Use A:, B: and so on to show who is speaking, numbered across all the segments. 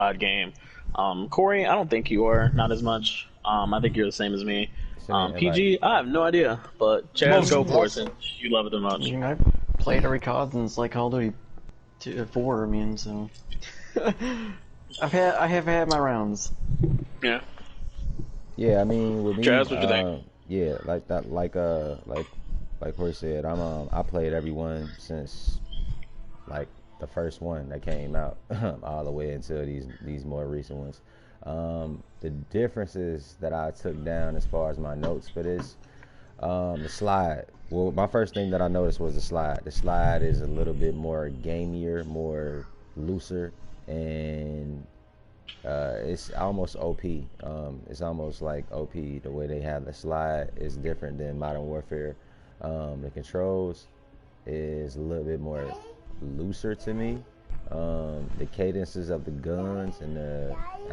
A: odd game. Corey, I don't think you are. Not as much. I think you're the same as me.
B: Send me an invite.
A: PG, I have no idea, but Chaz, go for it since you love it the
C: I
A: most.
C: mean, I played every COD since like Call of Duty 4. I mean, so I have had my rounds.
A: Yeah.
B: Yeah, I mean, with me,
A: Chaz, what you think?
B: yeah, like that, like Corey said, I played everyone since like the first one that came out, all the way until these more recent ones. The differences that I took down as far as my notes for this, the slide. Well, my first thing that I noticed was the slide. The slide is a little bit more gamier, more looser, and it's almost OP. It's almost like OP. The way they have the slide is different than Modern Warfare. The controls is a little bit more looser to me. The cadences of the guns and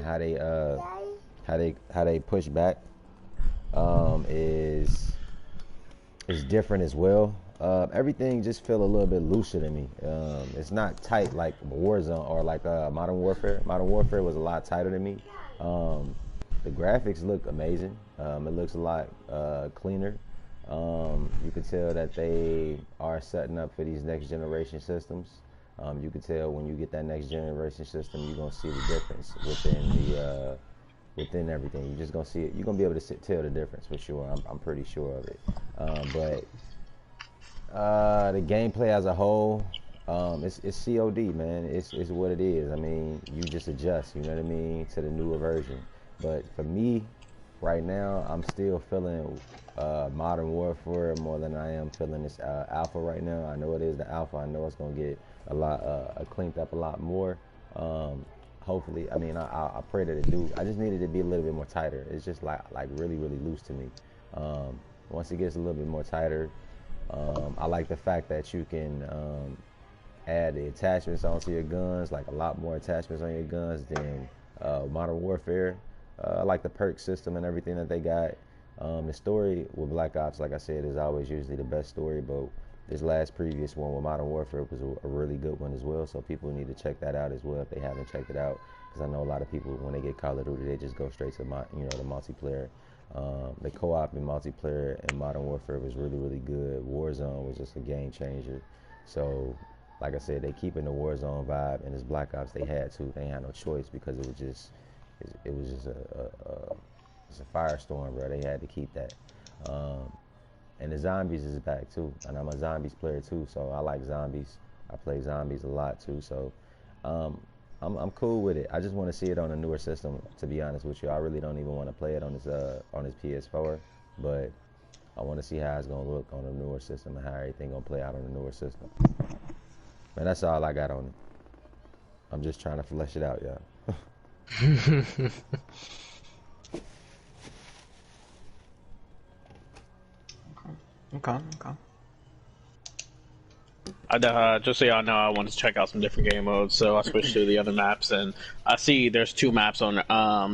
B: how they push back is different as well. Everything just feel a little bit looser to me. It's not tight like Warzone or like Modern Warfare. Modern Warfare was a lot tighter to me. The graphics look amazing. It looks a lot cleaner. You could tell that they are setting up for these next generation systems. You could tell when you get that next generation system, you're gonna see the difference within everything. You're just gonna see it. You're gonna be able to tell the difference for sure. I'm pretty sure of it. But the gameplay as a whole, it's COD, man. It's what it is. I mean, you just adjust, you know what I mean, to the newer version. But for me, right now, I'm still feeling Modern Warfare more than I am feeling this alpha right now. I know it is the alpha. I know it's gonna get a lot cleaned up a lot more. Hopefully, I mean, I pray that it do. I just needed to be a little bit more tighter. It's just like really loose to me. Once it gets a little bit more tighter, I like the fact that you can add the attachments onto your guns, like a lot more attachments on your guns than Modern Warfare. I like the perk system and everything that they got. The story with Black Ops, like I said, is always usually the best story, but this last previous one with Modern Warfare was a really good one as well, so people need to check that out as well if they haven't checked it out, because I know a lot of people, when they get Call of Duty, they just go straight to the multiplayer. The co-op and multiplayer in Modern Warfare was really good. Warzone was just a game changer. So, like I said, they keeping the Warzone vibe, and this Black Ops they had to. They had no choice because it was just a firestorm, bro. They had to keep that. And the zombies is back too, and I'm a zombies player too, so I like zombies. I play zombies a lot too, so I'm cool with it. I just want to see it on a newer system, to be honest with you. I really don't even want to play it on this PS4, but I want to see how it's gonna look on a newer system and how everything gonna play out on a newer system. Man, that's all I got on it. I'm just trying to flesh it out, y'all.
C: Okay.
A: Just so y'all know, I wanted to check out some different game modes, so I switched to the other maps, and I see there's two maps on.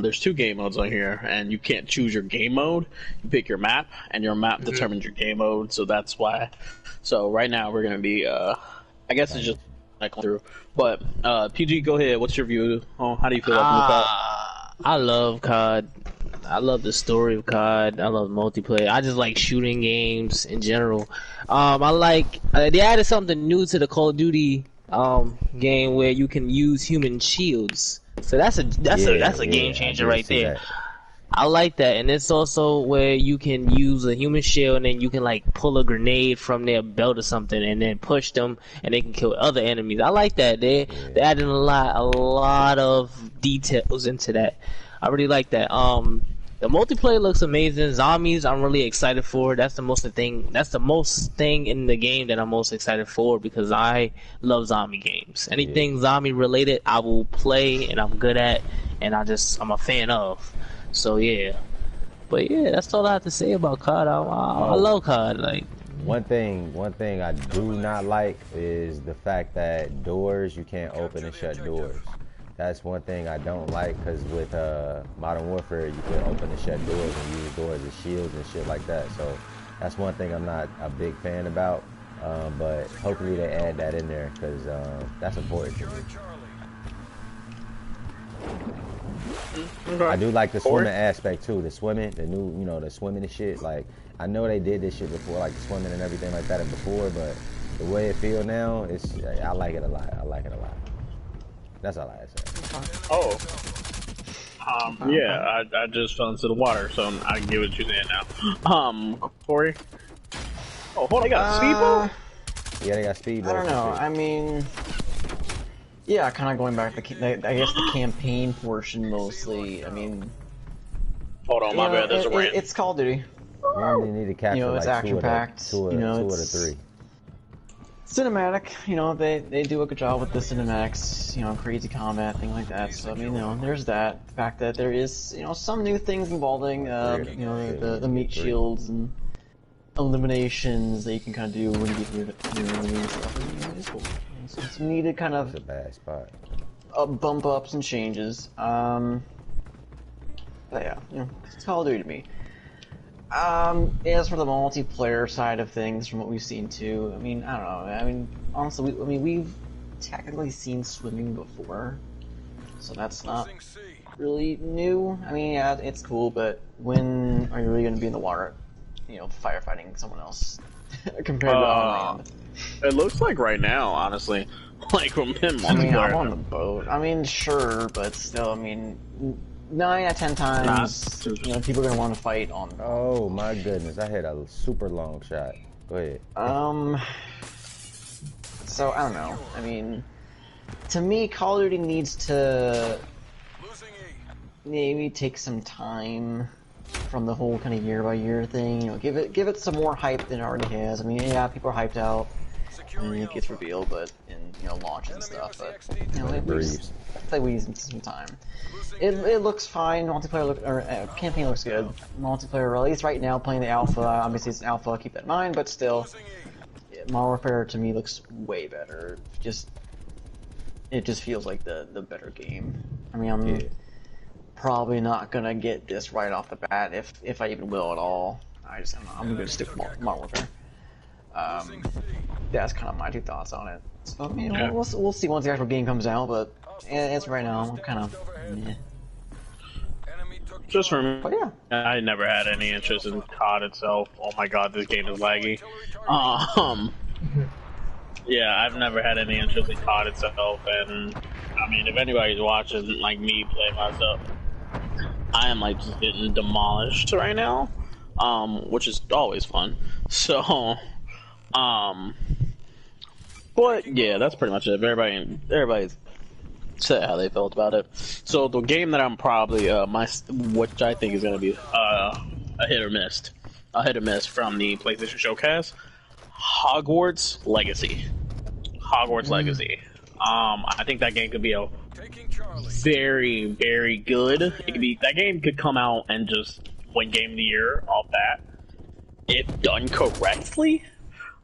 A: There's two game modes on here, and you can't choose your game mode. You pick your map, and your map determines your game mode. So that's why. So right now we're gonna be. I guess it's just like through. But PG, go ahead. What's your view? Oh, how do you feel about the
D: I love COD. I love the story of COD. I love multiplayer. I just like shooting games in general. I like they added something new to the Call of Duty game where you can use human shields. So that's a game changer right there. I like that, and it's also where you can use a human shield and then you can like pull a grenade from their belt or something and then push them and they can kill other enemies. I like that. They added a lot of details into that. I really like that. The multiplayer looks amazing. Zombies, I'm really excited for. That's the most thing in the game that I'm most excited for because I love zombie games. Anything zombie related, I will play and I'm good at, and I'm a fan of. So yeah, but yeah, that's all I have to say about COD. I love COD. Like
B: one thing I do not like is the fact that doors, you can't open and shut doors. That's one thing I don't like, because with Modern Warfare, you can open and shut doors and use doors as shields and shit like that. So that's one thing I'm not a big fan about. But hopefully they add that in there, because that's important to me.
A: Okay.
B: I do like the
A: Corey?
B: swimming aspect too. The swimming, the new, the swimming and shit. Like, I know they did this shit before, like swimming and everything like that before, but the way it feel now, I like it a lot. I like it a lot. That's all I have to say.
A: Oh. Yeah, I just fell into the water, so I get what you're saying now. Corey? Oh, hold on, they got a speedboat?
B: Yeah, they got speedboats.
C: I don't know. I mean, yeah, kind of going back to I guess the campaign portion mostly. I mean,
A: Hold on, my bad. There's a rant.
C: It's Call of Duty.
B: You only need to capture
C: it's
B: like
C: action-packed.
B: two of the three.
C: Cinematic, they do a good job with the cinematics, crazy combat, things like that. So I mean, there's that. The fact that there is, some new things involving, the meat shields and eliminations that you can kind of do when you get through the new enemies. It's cool. It's needed kind of
B: It's a bad spot.
C: Bump ups and changes. But yeah, it's Call of Duty to me. As for the multiplayer side of things, from what we've seen too, I mean, I don't know. I mean, honestly, we've technically seen swimming before, so that's not really new. I mean, yeah, it's cool, but when are you really going to be in the water, firefighting someone else compared to on land?
A: It looks like right now, honestly, like from him.
C: I mean, I'm on the boat. I mean, sure, but still, I mean. 9 out of 10 times, people are gonna want to fight on.
B: Oh my goodness! I had a super long shot. Go ahead.
C: So I don't know. I mean, to me, Call of Duty needs to maybe take some time from the whole kind of year by year thing. Give it some more hype than it already has. I mean, yeah, people are hyped out and it gets revealed, but in launch and stuff. But we need some time. It looks fine. Multiplayer campaign looks good. Multiplayer, at least right now, playing the alpha. Obviously, it's an alpha. Keep that in mind. But still, Modern Warfare to me looks way better. It just feels like the better game. I mean, I'm probably not gonna get this right off the bat, if I even will at all. I'm gonna stick with Modern Warfare. That's kind of my 2 thoughts on it. So I mean, we'll see once the actual game comes out. But as right now, I'm kind of. Meh.
A: Just for me,
C: But yeah.
A: I never had any interest in COD itself. Oh my god, this game is laggy. Yeah, I've never had any interest in COD itself, and I mean, if anybody's watching, like me play myself, I am like just getting demolished right now, which is always fun. So, but yeah, that's pretty much it. Everybody's said how they felt about it. So the game that I'm probably which I think is going to be a hit or miss from the PlayStation Showcase, Hogwarts Legacy. Legacy. I think that game could be a very, very good. That game could come out and just win Game of the Year off that, if done correctly.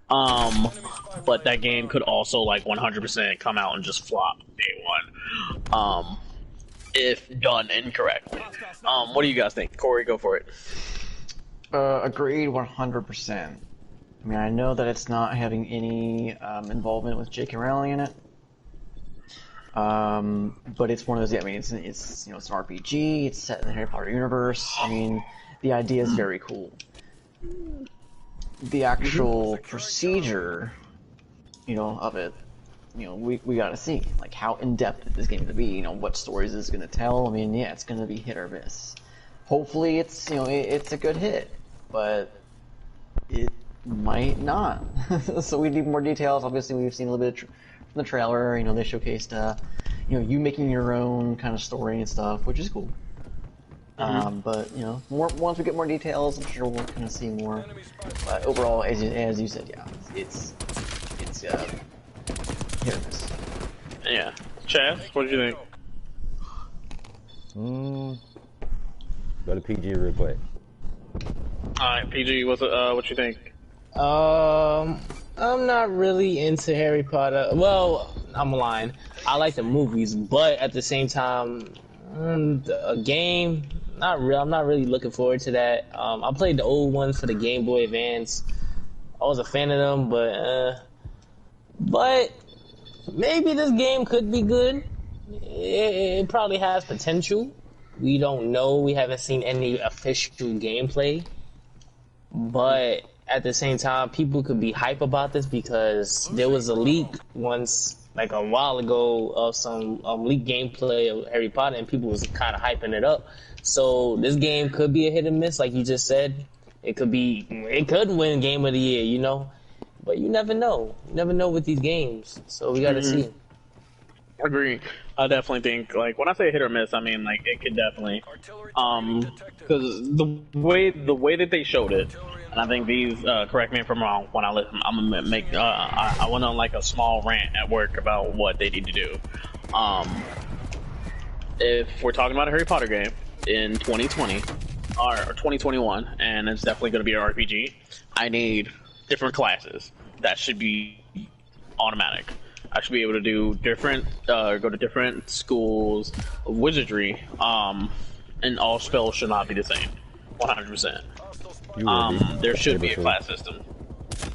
A: But that game could also like 100% come out and just flop day one, if done incorrectly. What do you guys think? Corey, go for it.
C: Agreed 100%. I mean, I know that it's not having any involvement with J.K. Rowling in it, but it's one of those. I mean, it's an RPG. It's set in the Harry Potter universe. I mean, the idea is very cool. The actual procedure, of it, we gotta see, like, how in-depth is this game gonna be, what stories is it gonna tell. I mean, yeah, it's gonna be hit or miss. Hopefully it's, it's a good hit, but it might not. So we need more details. Obviously, we've seen a little bit from the trailer, they showcased, you making your own kind of story and stuff, which is cool. But once we get more details, I'm sure we'll kind of see more. But overall, as you said, yeah, it's hit or miss.
A: Yeah, Chad, what do you think?
B: Go to PG real quick.
A: Alright, PG, what you think?
D: I'm not really into Harry Potter. Well, I'm lying. I like the movies, but at the same time, a game. I'm not really looking forward to that. I played the old ones for the Game Boy Advance. I was a fan of them, but maybe this game could be good. It probably has potential, we don't know. We haven't seen any official gameplay, but at the same time, people could be hype about this because there was a leak once, like a while ago, of some leaked gameplay of Harry Potter, and people was kind of hyping it up. So this game could be a hit and miss, like you just said. It could win Game of the Year, you know, but you never know. You never know with these games, so we gotta see.
A: Agree. I definitely think, like, when I say hit or miss, I mean, like, it could definitely, because the way that they showed it, and I think these, correct me if I'm wrong, when I listen, I'm gonna make, I went on, like, a small rant at work about what they need to do. If we're talking about a Harry Potter game in 2020, or 2021, and it's definitely gonna be an RPG, I need different classes. That should be automatic. I should be able to do different, go to different schools of wizardry, and all spells should not be the same, 100%. There should be a class system.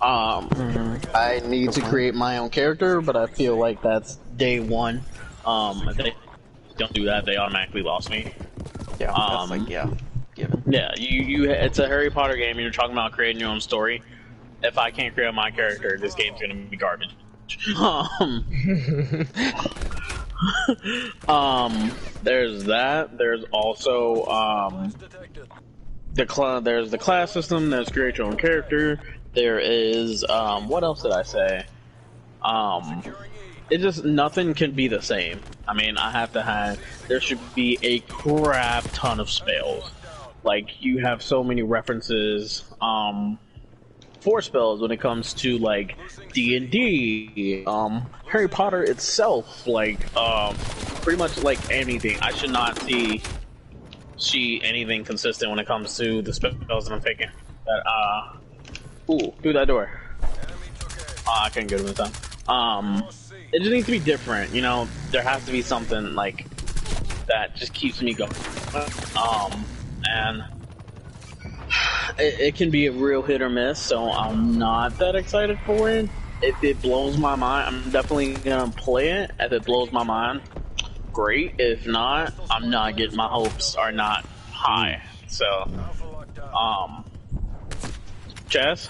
A: I need to create my own character, but I feel like that's day one. If they don't do that, they automatically lost me.
C: Yeah, that's like, yeah, given.
A: Yeah, it's a Harry Potter game, and you're talking about creating your own story. If I can't create my character, this game's gonna be garbage. There's that. There's also there's the class system. There's create your own character. There is what else did I say? It just nothing can be the same. I mean, there should be a crap ton of spells. Like, you have so many references for spells when it comes to, like, D&D, Harry Potter itself, like, pretty much like anything. I should not see anything consistent when it comes to the spells that I'm picking. Ooh, through that door. I couldn't get him in time. It just needs to be different, you know. There has to be something like that just keeps me going. And it can be a real hit or miss, so I'm not that excited for it. If it blows my mind, I'm definitely gonna play it. If it blows my mind, great. If not, I'm not getting, my hopes are not high. So, Chess?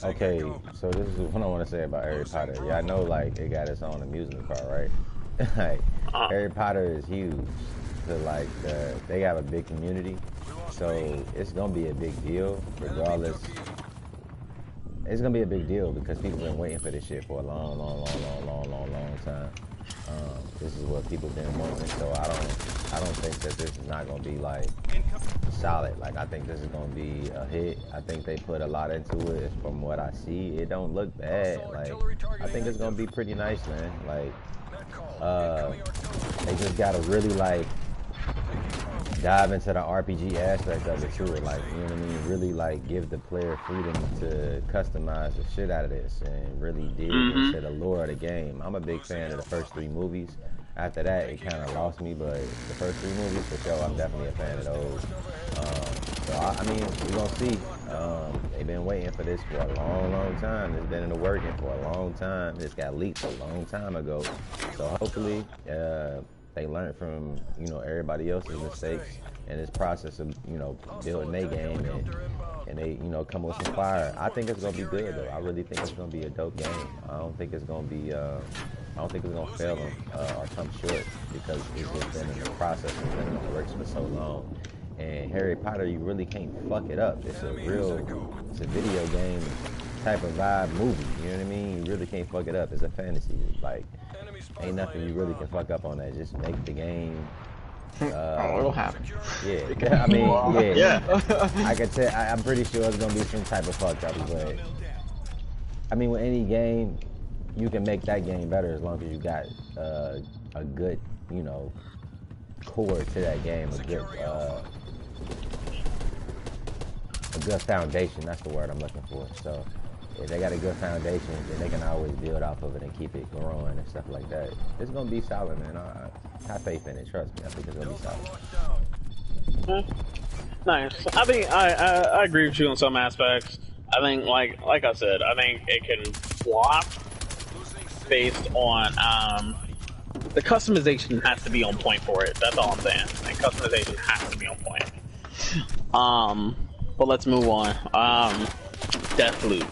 B: Okay, so this is what I want to say about Harry Potter. Yeah, I know, like, it got its own amusement park, right? Like, Harry Potter is huge. So, like, they have a big community, so it's gonna be a big deal, regardless. It's gonna be a big deal because people been waiting for this shit for a long time. This is what people been wanting, so I don't think that this is not gonna be like solid. Like, I think this is gonna be a hit. I think they put a lot into it. From what I see, it don't look bad. Like, I think it's gonna be pretty nice, man. Like, they just gotta really, like, dive into the RPG aspect of it too. Like, you know what I mean? Really, like, give the player freedom to customize the shit out of this and really dig into the lore of the game. I'm a big fan of the first 3 movies. After that, it kind of lost me, but the first 3 movies, for sure, I'm definitely a fan of those. So, I mean, we're going to see. They've been waiting for this for a long time. It's been in the working for a long time. This got leaked a long time ago. So, hopefully, they learned from, you know, everybody else's mistakes in this process of, you know, building their game, and they, you know, come with some fire. I think it's going to be good, though. I really think it's going to be a dope game. I don't think it's going to be... I don't think it's gonna fail them or come short, because it's just been in the process and been in the works for so long. And Harry Potter, you really can't fuck it up. It's a video game type of vibe movie. You know what I mean? You really can't fuck it up. It's a fantasy. Like, ain't nothing you really can fuck up on that. Just make the game.
C: It'll happen.
B: Yeah. I mean, yeah. I can tell. I'm pretty sure it's gonna be some type of fuck up, but I mean, with any game, you can make that game better as long as you got a good, you know, core to that game, a good foundation. That's the word I'm looking for. So if they got a good foundation, then they can always build off of it and keep it growing and stuff like that. It's gonna be solid, man. I have faith in it. Trust me. I think it's gonna be solid.
A: Nice. I think I agree with you on some aspects. I think, like I said, I think it can flop based on the customization has to be on point for it. That's all I'm saying. Like, customization has to be on point. But let's move on. Deathloop.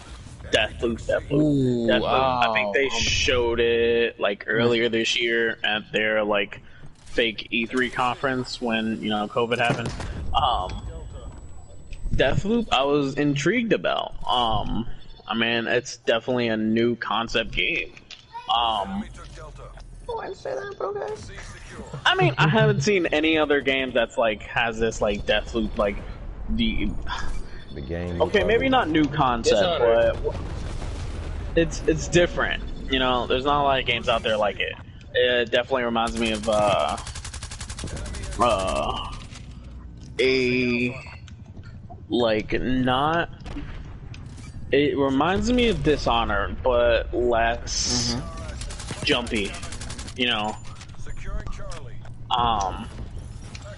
D: Ooh,
A: I think they showed it like earlier this year at their like fake E3 conference when, you know, COVID happened. Deathloop, I was intrigued about. I mean, it's definitely a new concept game.
C: Oh, I'd say that, bro, guys.
A: I mean, I haven't seen any other game that's like has this like Deathloop like the
B: game.
A: Okay, maybe not new concept, but it's different. You know, there's not a lot of games out there like it. It definitely reminds me of it reminds me of Dishonored, but less jumpy, you know.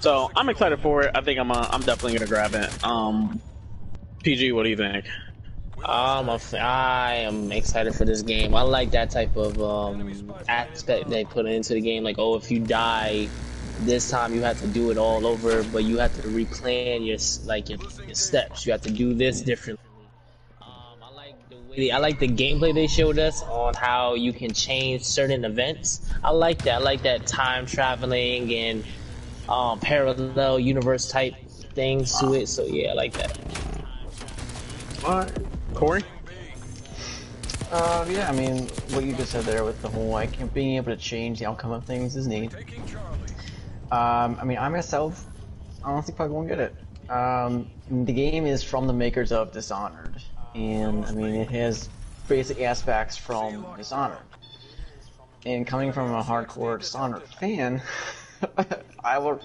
A: So I'm excited for it. I think I'm definitely gonna grab it. PG, what do you think?
D: I am excited for this game. I like that type of aspect they put into the game. Like, oh, if you die this time, you have to do it all over, but you have to replan your steps. You have to do this differently. I like the gameplay they showed us on how you can change certain events. I like that. I like that time traveling and parallel universe type things to it. So yeah, I like that.
A: Alright. Corey?
C: Yeah, I mean, what you just said there with the whole, like, being able to change the outcome of things is neat. I mean, I myself honestly probably won't get it. The game is from the makers of Dishonored, and, I mean, it has basic aspects from Dishonored. And coming from a hardcore Dishonored fan, I would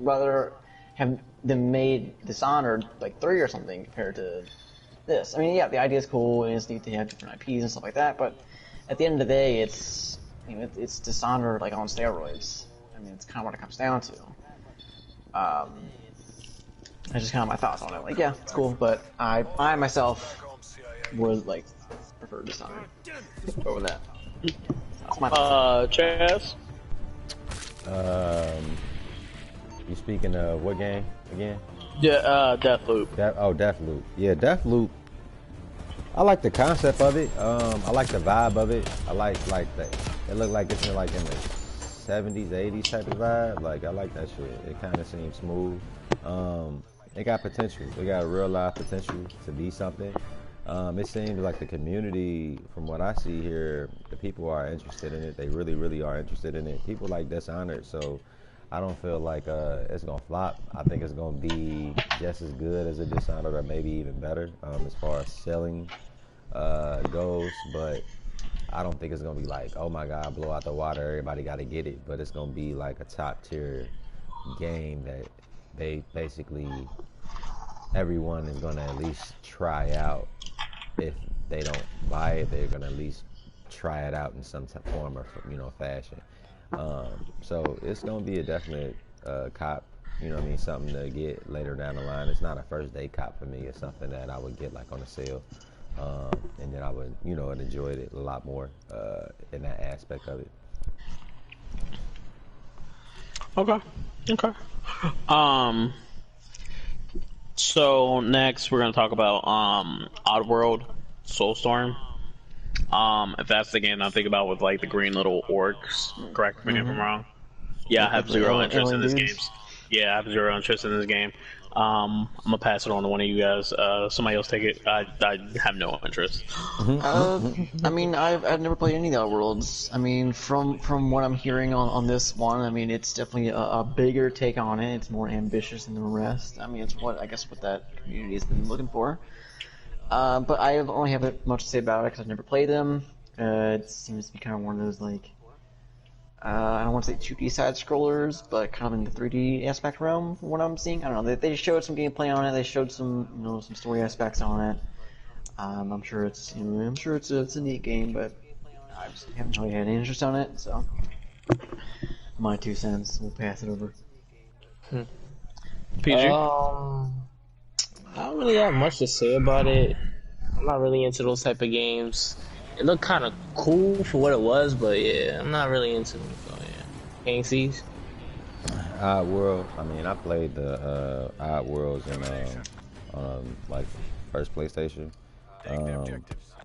C: rather have them made Dishonored, like, 3 or something compared to this. I mean, yeah, the idea is cool, and it's neat to have different IPs and stuff like that, but at the end of the day, it's, you know, it's Dishonored, like, on steroids. I mean, it's kind of what it comes down to. That's just kind of my thoughts on it. Like, yeah, it's cool, but I myself would, like, prefer Dishonored over that. That's my thoughts.
A: Chaz?
B: You speaking of what game again?
A: Yeah, Deathloop.
B: Deathloop. Yeah, Deathloop. I like the concept of it. I like the vibe of it. I like that. It looked like it's in the 70s, 80s type of vibe. Like, I like that shit. It kind of seems smooth. It got potential. It got real life potential to be something. It seems like the community, from what I see here, the people are interested in it. They really, really are interested in it. People like Dishonored, so I don't feel like it's gonna flop. I think it's gonna be just as good as a Dishonored, or maybe even better as far as selling goes. But I don't think it's gonna be like, oh my god, blow out the water, everybody gotta get it. But it's gonna be like a top tier game that they basically everyone is gonna at least try out. If they don't buy it, they're gonna at least try it out in some form or fashion. So it's gonna be a definite cop, you know what I mean, something to get later down the line. It's not a first day cop for me. It's something that I would get like on a sale, and then I would, enjoy it a lot more in that aspect of it.
A: Okay. So next we're gonna talk about Oddworld Soulstorm. If that's the game I'm thinking about with like the green little orcs, correct me if I'm wrong. Yeah, I have zero interest in this game. Yeah, I have zero interest in this game. I'm gonna pass it on to one of you guys. Somebody else take it. I have no interest.
C: I mean, I've never played any of the Oddworlds. I mean, from what I'm hearing on this one, I mean, it's definitely a bigger take on it. It's more ambitious than the rest. I mean, it's what that community has been looking for. But I only have much to say about it because I've never played them. It seems to be kind of one of those, like, I don't want to say 2D side scrollers, but kind of in the 3D aspect realm. From what I'm seeing, I don't know. They showed some gameplay on it. They showed some some story aspects on it. I'm sure it's it's a neat game, but I just haven't really had any interest on it. So my 2 cents. We'll pass it over.
A: PG.
D: I don't really have much to say about it. I'm not really into those type of games. It looked kind of cool for what it was, but yeah, I'm not really into them. So yeah. Kane Siege?
B: Odd World. I mean, I played the Odd Worlds in like first PlayStation.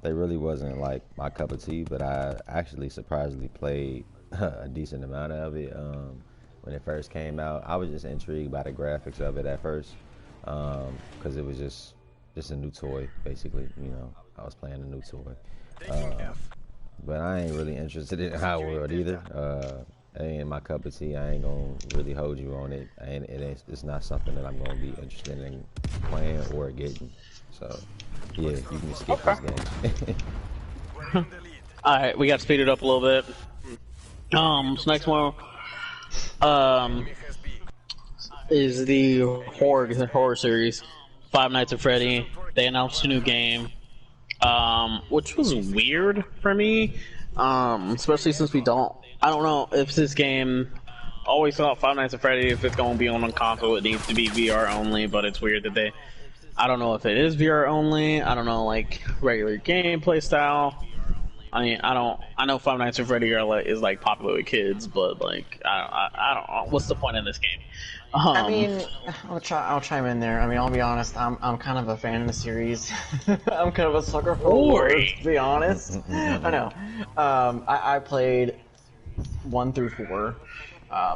B: They really wasn't like my cup of tea, but I actually surprisingly played a decent amount of it when it first came out. I was just intrigued by the graphics of it at first because it was just a new toy, basically. You know, I was playing a new toy. But I ain't really interested in Odd World either. It ain't my cup of tea. I ain't gonna really hold you on it. It's not something that I'm gonna be interested in playing or getting. So, yeah, you can skip this game.
A: Alright, we got to speed it up a little bit. This next one, is the horror series, Five Nights at Freddy. They announced a new game, which was weird for me, especially since I don't know if this game, always thought Five Nights at Freddy, if it's going to be on a console, it needs to be VR only, but it's weird that I don't know if it is VR only. I don't know, like, regular gameplay style. I mean, I know Five Nights at Freddy is like popular with kids, but like, I don't know. What's the point in this game?
C: I mean, I'll chime in there. I mean, I'll be honest. I'm kind of a fan of the series. I'm kind of a sucker for horror, to be honest. I know. I played 1 through 4.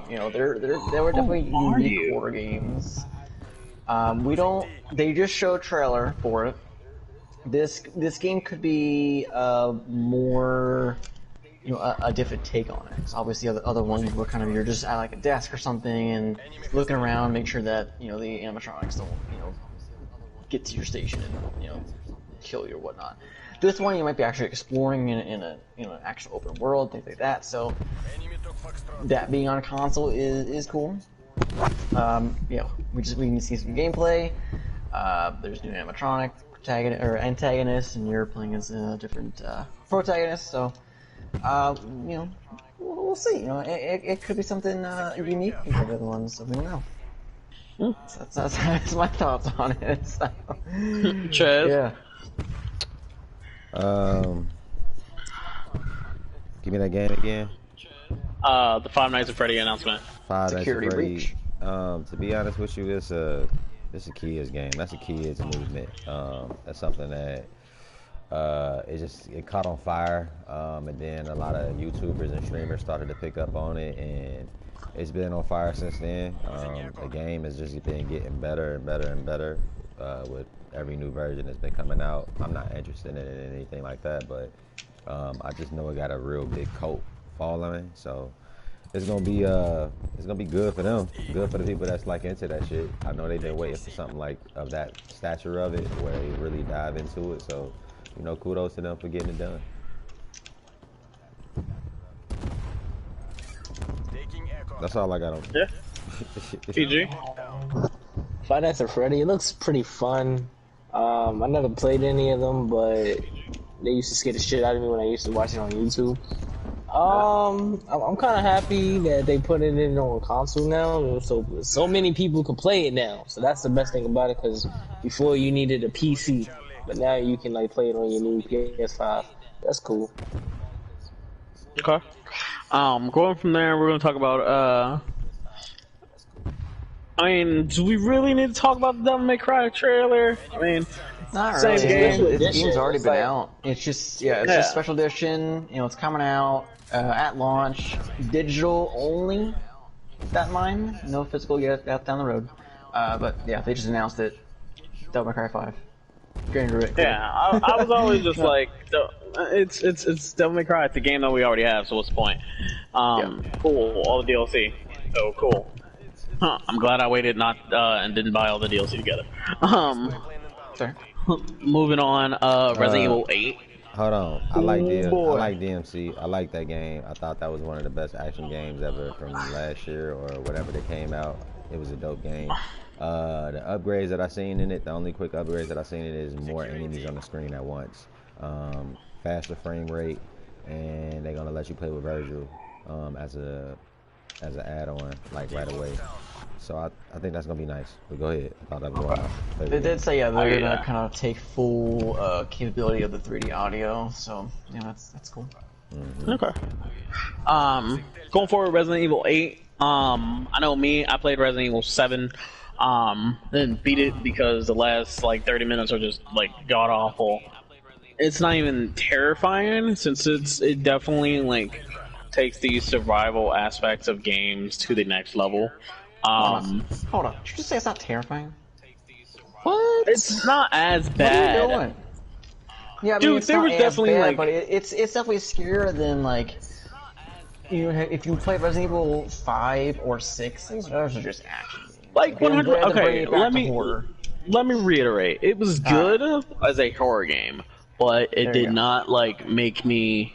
C: You know, there were definitely unique horror games. They just showed a trailer for it. This game could be more, you know, a different take on it. 'Cause obviously, the other ones were kind of, you're just at like a desk or something and looking around, make sure that, you know, the animatronics don't, you know, get to your station and, you know, kill you or whatnot. This one you might be actually exploring in an actual open world, things like that. So that being on a console is cool. You know, we can see some gameplay. There's new animatronic antagonists, and you're playing as a different protagonist. So, you know, we'll see. You know, it could be something unique compared to the other ones. So we don't know. That's my thoughts on it. So.
A: Trev?
C: Yeah.
B: Give me that game again.
A: The Five Nights at Freddy announcement.
B: Five Nights at
C: Security
B: Freddy.
C: breach.
B: To be honest with you, it's a kids game. That's a kids movement. That's something that it caught on fire, and then a lot of YouTubers and streamers started to pick up on it, and it's been on fire since then. The game has just been getting better and better and better with every new version that's been coming out. I'm not interested in it or anything like that, but I just know it got a real big cult following, so it's gonna be good for them, good for the people that's like into that shit. I know they've been waiting for something like of that stature of it, where they really dive into it. So, you know, kudos to them for getting it done. That's all I got on.
A: Yeah. PG.
D: Five Nights at Freddy. It looks pretty fun. I never played any of them, but they used to scare the shit out of me when I used to watch it on YouTube. I'm kind of happy that they put it in on console now, so many people can play it now. So that's the best thing about it, because before you needed a PC, but now you can like play it on your new PS5. That's cool.
A: Okay. Going from there, we're gonna talk about. I mean, do we really need to talk about the Devil May Cry trailer? I mean,
C: Not
A: same
C: really.
A: game.
C: This game's already been out. It's just just special edition. You know, it's coming out at launch, digital only. Keep that in mind. No physical yet. That's down the road. But yeah, they just announced it. Devil May Cry 5.
A: Yeah, I was always just like, it's Devil May Cry. It's a game that we already have, so what's the point? Cool, all the DLC. So cool. Huh, I'm glad I waited and didn't buy all the DLC together.
C: Sorry.
A: Moving on, Resident Evil 8.
B: Hold on, I like DMC. I like that game. I thought that was one of the best action games ever from last year or whatever that came out. It was a dope game. The upgrades that I seen in it, the only quick upgrades that I seen in it is more enemies on the screen at once, faster frame rate, and they're gonna let you play with Virgil as an add-on like right away. So I think that's gonna be nice. But go ahead. I thought that was wild.
C: They did say they're gonna kind of take full capability of the 3D audio. So yeah, that's cool.
A: Okay. Going forward, Resident Evil 8. I know me. I played Resident Evil 7. Didn't beat it because the last like 30 minutes are just like god awful. It's not even terrifying since it definitely like takes these survival aspects of games to the next level.
C: Hold on. Did you just say it's not terrifying?
D: What?
A: It's not as
C: What
A: bad.
C: are you doing? Yeah, I mean,
A: Dude,
C: it's
A: there
C: not
A: was
C: as
A: definitely
C: bad,
A: like
C: but it's definitely scarier than like if you play Resident Evil 5 or 6, those are just action.
A: like
C: They're
A: 100.
C: bring
A: Okay,
C: it back to horror.
A: let me reiterate. It was good as a horror game, but it
C: There you
A: did
C: go.
A: not like make me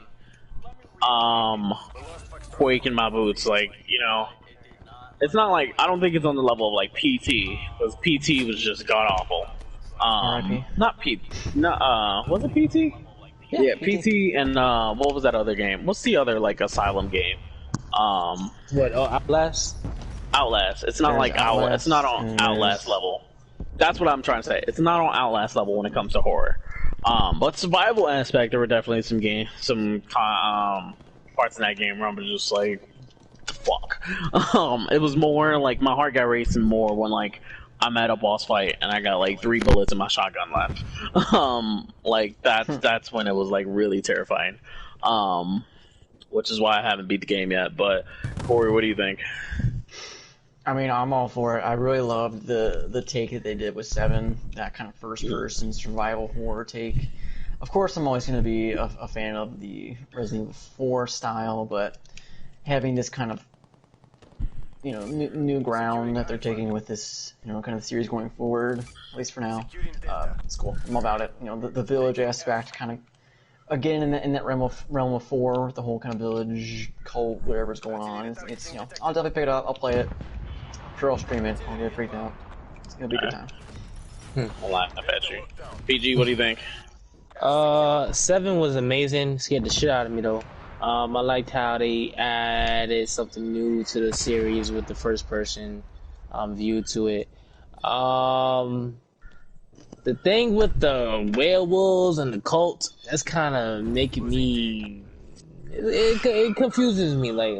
A: quake in my boots. Like, you know, it's not like I don't think it's on the level of like PT because PT was just god awful.
C: R.I.P.
A: Not PT. No, was it PT? Yeah, PT and what was that other game? What's the other like Asylum game?
D: What? Oh, Outlast?
A: Outlast. It's not
C: There's
A: like Outlast. It's not on
C: and
A: Outlast
C: there's-
A: level. That's what I'm trying to say. It's not on Outlast level when it comes to horror. But survival aspect, there were definitely some parts in that game where I'm just like, the fuck. It was more like my heart got racing more when like I'm at a boss fight and I got like 3 bullets in my shotgun left. Like that's when it was like really terrifying. Which is why I haven't beat the game yet. But Corey, what do you think?
C: I mean, I'm all for it. I really loved the take that they did with 7, that kind of first-person survival horror take. Of course, I'm always going to be a fan of the Resident Evil 4 style, but having this kind of, you know, new ground that they're taking with this, you know, kind of series going forward, at least for now, it's cool. I'm about it. You know, the village aspect, kind of, again, in that realm of 4, with the whole kind of village cult, whatever's going on. It's you know, I'll definitely pick it up. I'll play it. Sure, I'll stream it. I'll get freaked out. It's gonna be a good time.
A: I'll laugh at you. PG, what do you think?
D: 7 was amazing. Scared the shit out of me though. I liked how they added something new to the series with the first person view to it. The thing with the werewolves and the cult, that's kind of making me. It confuses me. Like,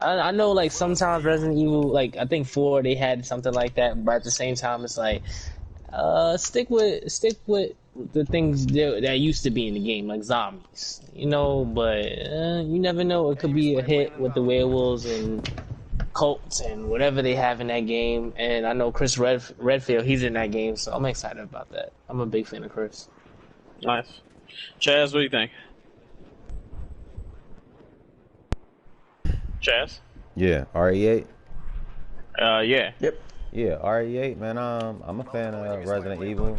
D: I know, like, sometimes Resident Evil, like, I think 4, they had something like that, but at the same time, it's like, stick with the things that used to be in the game, like zombies, you know, but you never know. It could be a hit with the werewolves and cults and whatever they have in that game, and I know Chris Redfield, he's in that game, so I'm excited about that. I'm a big fan of Chris.
A: Nice. Chaz, what do you think? Chaz?
B: Yeah, RE8.
A: Yeah.
C: Yep.
B: Yeah, RE8, man. I'm a fan of Resident Evil.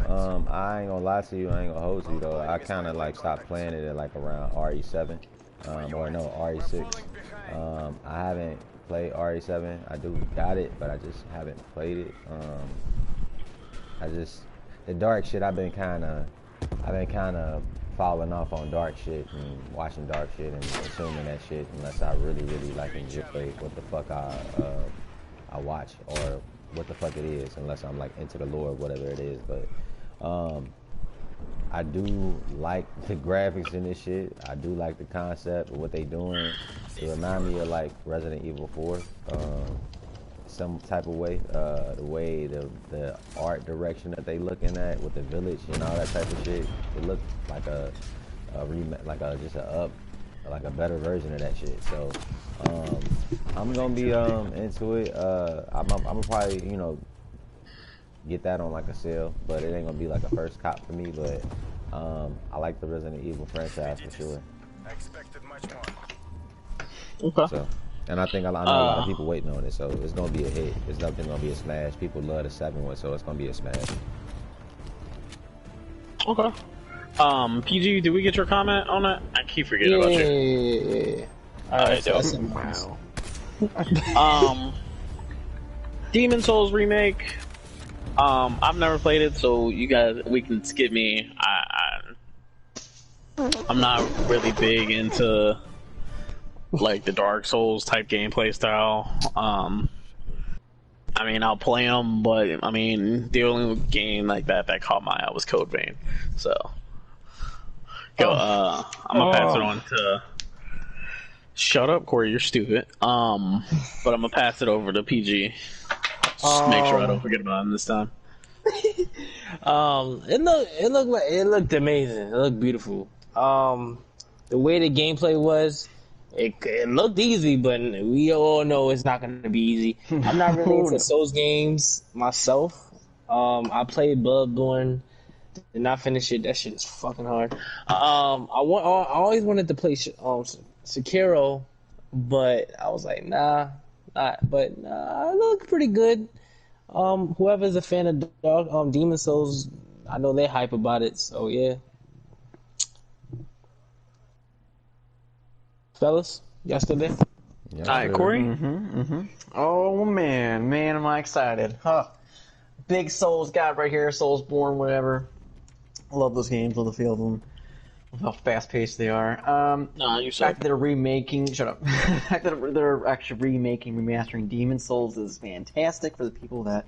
B: I ain't gonna lie to you. I ain't gonna hold you though. I kind of like stopped playing it at like around RE7, or no, RE6. I haven't played RE7. I do got it, but I just haven't played it. The dark shit. I've been kind of falling off on dark shit and watching dark shit and consuming that shit unless I really like enjoy what the fuck I watch or what the fuck it is, unless I'm like into the lore, whatever it is. But I do like the graphics in this shit. I do like the concept of what they doing. It remind me of like Resident Evil 4, some type of way. The way the art direction that they looking at with the village and all that type of shit. It looked like like a better version of that shit. So I'm gonna be into it. I'm gonna probably, you know, get that on like a sale, but it ain't gonna be like a first cop for me. But I like the Resident Evil franchise for sure.
A: Okay.
B: So, and I think I know a lot of people waiting on it, so it's gonna be a hit. It's definitely gonna be a smash. People love the 7 one, so it's gonna be a smash.
A: Okay. PG, did we get your comment on that? I keep forgetting about you.
D: Yeah.
A: Alright,
D: Wow.
A: Demon Souls remake. I've never played it, so you guys, we can skip me. I'm not really big into like the Dark Souls type gameplay style. I mean, I'll play them, but I mean, the only game like that caught my eye was Code Vein. So, Go. I'm gonna pass it on to. Shut up, Corey. You're stupid. But I'm gonna pass it over to PG. Just make sure I don't forget about him this time.
D: It looked amazing. It looked beautiful. The way the gameplay was, it looked easy, but we all know it's not going to be easy. I'm not really into Souls games myself. I played Bloodborne, did not finish it. That shit is fucking hard. I always wanted to play Sekiro, but I was like, nah. It looked pretty good. Whoever's a fan of Demon Souls, I know they hype about it, so yeah. Fellas, yesterday.
A: All right, Corey.
C: Oh man, am I excited! Huh? Big Souls guy right here, Soulsborne, whatever. I love those games. Love the feel of them. Love how fast paced they are.
A: Nah, you
C: the fact that they're remaking. Shut up. The fact that they're actually remastering Demon Souls is fantastic for the people that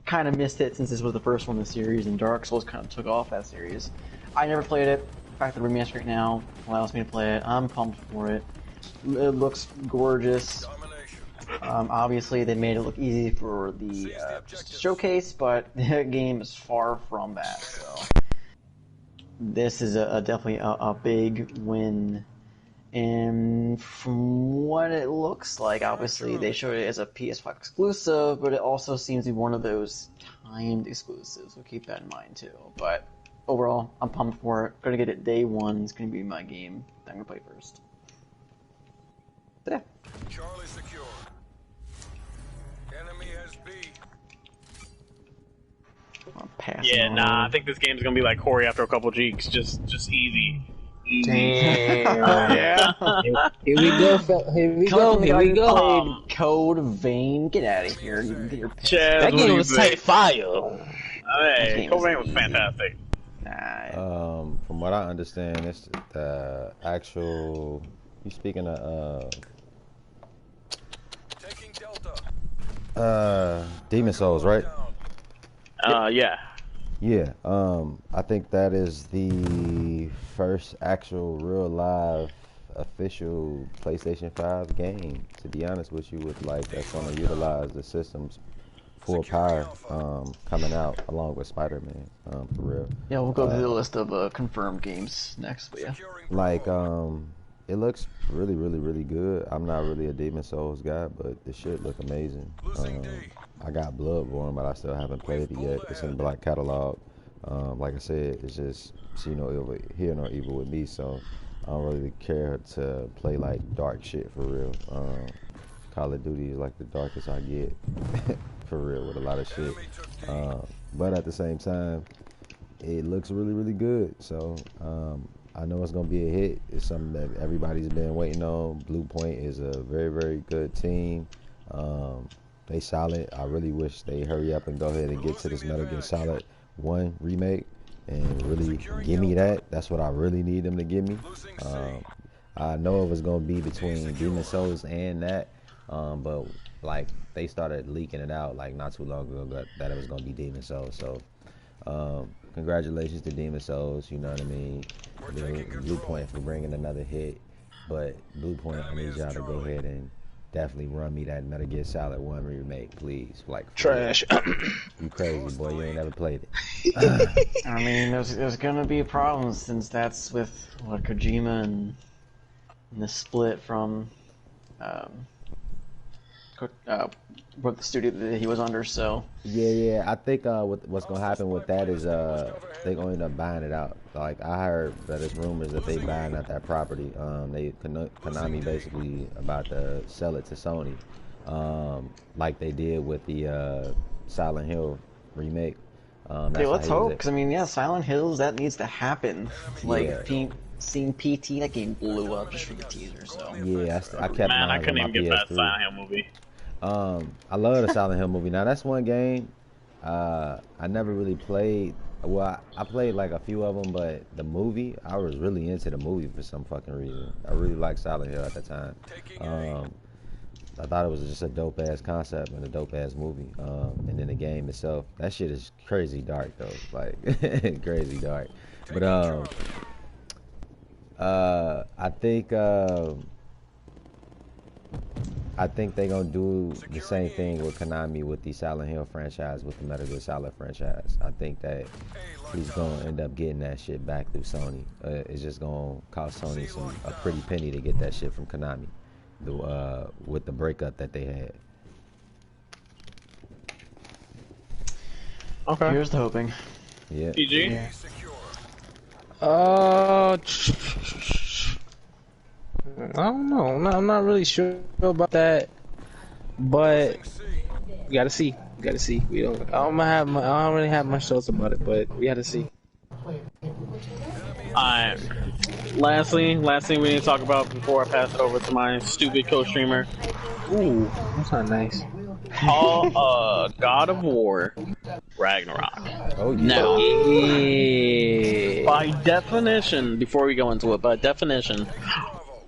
C: kind of missed it since this was the first one in the series, and Dark Souls kind of took off that series. I never played it. The fact that they're remastering it now allows me to play it. I'm pumped for it. It looks gorgeous. Obviously, they made it look easy for the just showcase, but the game is far from that. So this is definitely a big win. And from what it looks like, obviously they showed it as a PS5 exclusive, but it also seems to be one of those timed exclusives. So keep that in mind too. But overall, I'm pumped for it. Gonna get it day one. It's gonna be my game that I'm gonna play first. So, yeah.
E: Charlie secure. Enemy has B.
A: Yeah, nah. I think this game's gonna be like Corey after a couple cheeks. Just easy.
D: Damn.
C: Yeah.
D: Here we go. Here we go.
C: Code Vein. Get out of here. You can get your
A: Chaz,
D: That
A: what do
D: game
A: you
D: was
A: think?
D: tight fire.
A: Hey, Code Vein was fantastic.
B: From what I understand, it's the actual. You speaking of
E: Taking Delta.
B: Demon Souls, right?
A: Yeah.
B: Yeah. I think that is the first actual real live official PlayStation 5 game. To be honest with you, with like that's going to utilize the system's full power, coming out along with Spiderman, for real.
C: Yeah, we'll go through the list of confirmed games next, but yeah.
B: Like, it looks really, really, really good. I'm not really a Demon Souls guy, but the shit look amazing. I got Bloodborne, but I still haven't played it yet. It's in the Black Catalog. Like I said, it's just see no evil, hear no evil with me, so I don't really care to play like dark shit for real. Call of Duty is like the darkest I get for real with a lot of shit. But at the same time, it looks really, really good. So I know it's gonna be a hit. It's something that everybody's been waiting on. Blue Point is a very, very good team. They solid. I really wish they hurry up and go ahead and get to this Metal Gear Solid 1 remake and really give me that. That's what I really need them to give me. I know it was gonna be between Demon Souls and that, but like they started leaking it out like not too long ago that it was gonna be Demon Souls. So congratulations to Demon Souls. You know what I mean? Blue Point for bringing another hit, but Blue Point, I need y'all to go ahead and definitely run me that Metal Gear Solid 1 remake, please. Like
A: Trash.
B: You crazy, boy. You ain't never played it.
C: I mean, there's gonna be a problem since that's with what Kojima and the split from what the studio that he was under. So
B: Yeah. I think what's gonna happen with that is they gonna end up buying it out. Like I heard that it's rumors that they buying out that property. Konami basically about to sell it to Sony, like they did with the Silent Hill remake.
C: okay, let's hope. Because I mean, yeah, Silent Hills, that needs to happen. Like seeing PT, that game blew up just for the teaser. So
B: yeah, I kept.
A: Man, I couldn't even get past
B: PS3.
A: Silent Hill movie.
B: I love the Silent Hill movie. Now that's one game I never really played. Well, I played like a few of them, but the movie, I was really into the movie for some fucking reason. I really liked Silent Hill at the time. I thought it was just a dope ass concept and a dope ass movie. And then the game itself, that shit is crazy dark though, like crazy dark. But I think they're gonna do the same thing with Konami with the Silent Hill franchise, with the Metal Gear Solid franchise. I think that he's gonna end up getting that shit back through Sony. It's just gonna cost Sony a pretty penny to get that shit from Konami, with the breakup that they had.
A: Okay.
C: Here's the hoping.
B: Yeah.
A: PG?
C: Yeah.
D: I don't know. I'm not really sure about that, but we gotta see. We don't. I don't really have much thoughts about it, but we gotta see.
A: Alright. Last thing we need to talk about before I pass it over to my stupid co-streamer.
D: Ooh, that's not nice.
A: God of War Ragnarok.
B: Oh yeah.
A: Now,
D: Yeah.
A: by definition, before we go into it, by definition,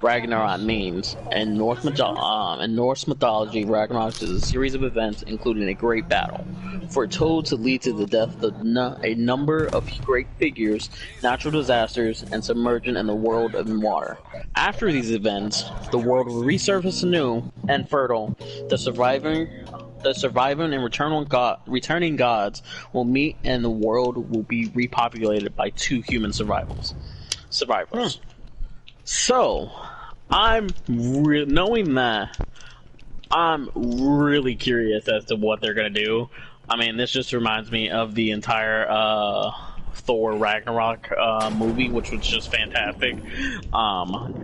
A: Ragnarok means in Norse mythology, Ragnarok is a series of events including a great battle, foretold to lead to the death of a number of great figures, natural disasters, and submersion in the world of water. After these events, the world will resurface anew and fertile. The surviving and returning gods will meet, and the world will be repopulated by two human survivors. So, knowing that, I'm really curious as to what they're gonna do. I mean, this just reminds me of the entire Thor Ragnarok movie, which was just fantastic.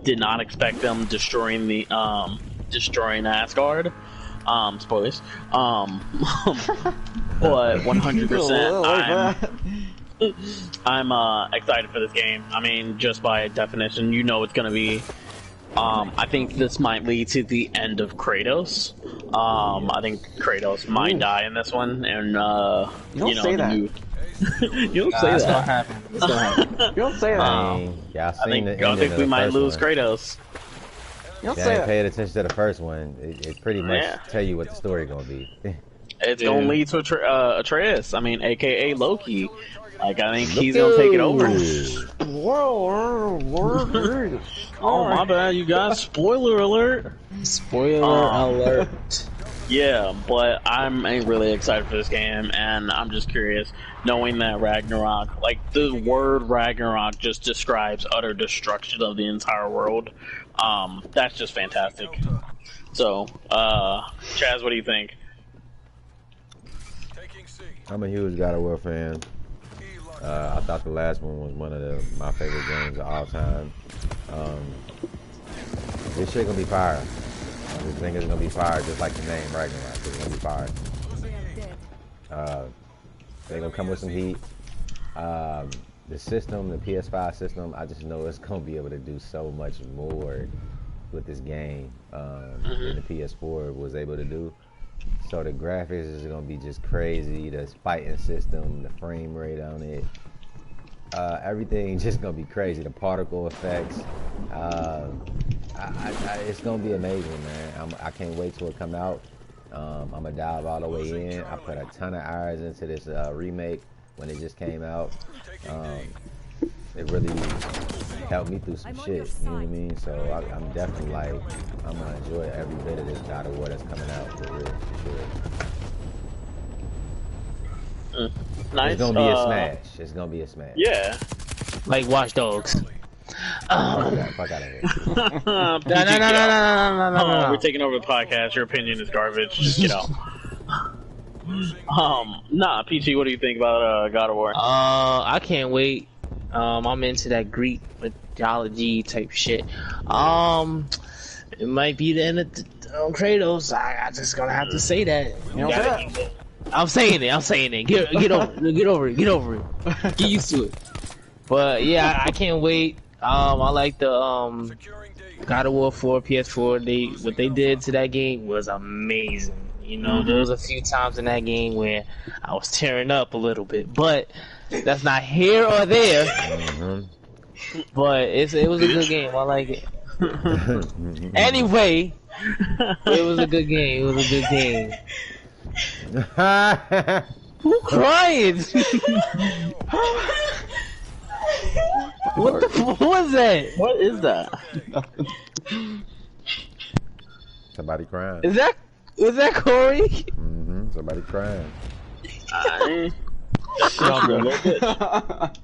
A: Did not expect them destroying Asgard. Spoilers. But 100%. I'm excited for this game. I mean, just by definition, you know it's gonna be. I think this might lead to the end of Kratos. I think Kratos might die in this one, and
C: You don't say that.
A: you don't say
D: That's
A: that.
D: gonna happen. It's gonna happen.
C: You don't say that.
B: Yeah,
A: I think we might lose Kratos.
C: You don't
B: If
C: say
B: you ain't
C: that.
B: paid attention to the first one, it pretty much
A: Yeah.
B: tell you what the story gonna be.
A: It's gonna lead to Atreus. I mean, AKA Loki. Like, I think he's gonna take it over. Oh, my bad, you guys. Spoiler alert.
D: Spoiler alert.
A: Yeah, but I'm really excited for this game, and I'm just curious, knowing that Ragnarok, like, the word Ragnarok just describes utter destruction of the entire world. That's just fantastic. So, Chaz, what do you think?
B: I'm a huge God of War fan. I thought the last one was one of my favorite games of all time. This shit gonna be fire. This thing is gonna be fire, just like the name Ragnarok. It's gonna be fire. They gonna come with some heat. The system, the PS5 system, I just know it's gonna be able to do so much more with this game than the PS4 was able to do. So the graphics is gonna be just crazy. The fighting system, the frame rate on it, everything just gonna be crazy. The particle effects, it's gonna be amazing, man. I can't wait till it come out. I'm gonna dive all the way in. I put a ton of hours into this remake when it just came out. It really helped me through some shit, you know what I mean? So I'm definitely like, I'm gonna enjoy every bit of this God of War that's coming out, for real, for sure.
A: Nice.
B: It's gonna be a smash. It's gonna be a smash.
A: Yeah.
D: Like Watch Dogs.
B: Fuck out of here.
D: No.
A: We're taking over the podcast. Your opinion is garbage. Just get out. Nah, PG, what do you think about God of War?
D: I can't wait. I'm into that Greek mythology type shit. It might be the end of Kratos. I just gonna have to say that.
C: You don't say that.
D: I'm saying it. Get over it. Get used to it. But yeah, I can't wait. I like the God of War 4 PS4. What they did to that game was amazing. You know, there was a few times in that game where I was tearing up a little bit, but that's not here or there. But it was a good game. I like it. Anyway, it was a good game. Who crying? What the what was that?
A: What is that?
B: Somebody crying.
D: Was that Corey?
B: Mm-hmm. Somebody crying.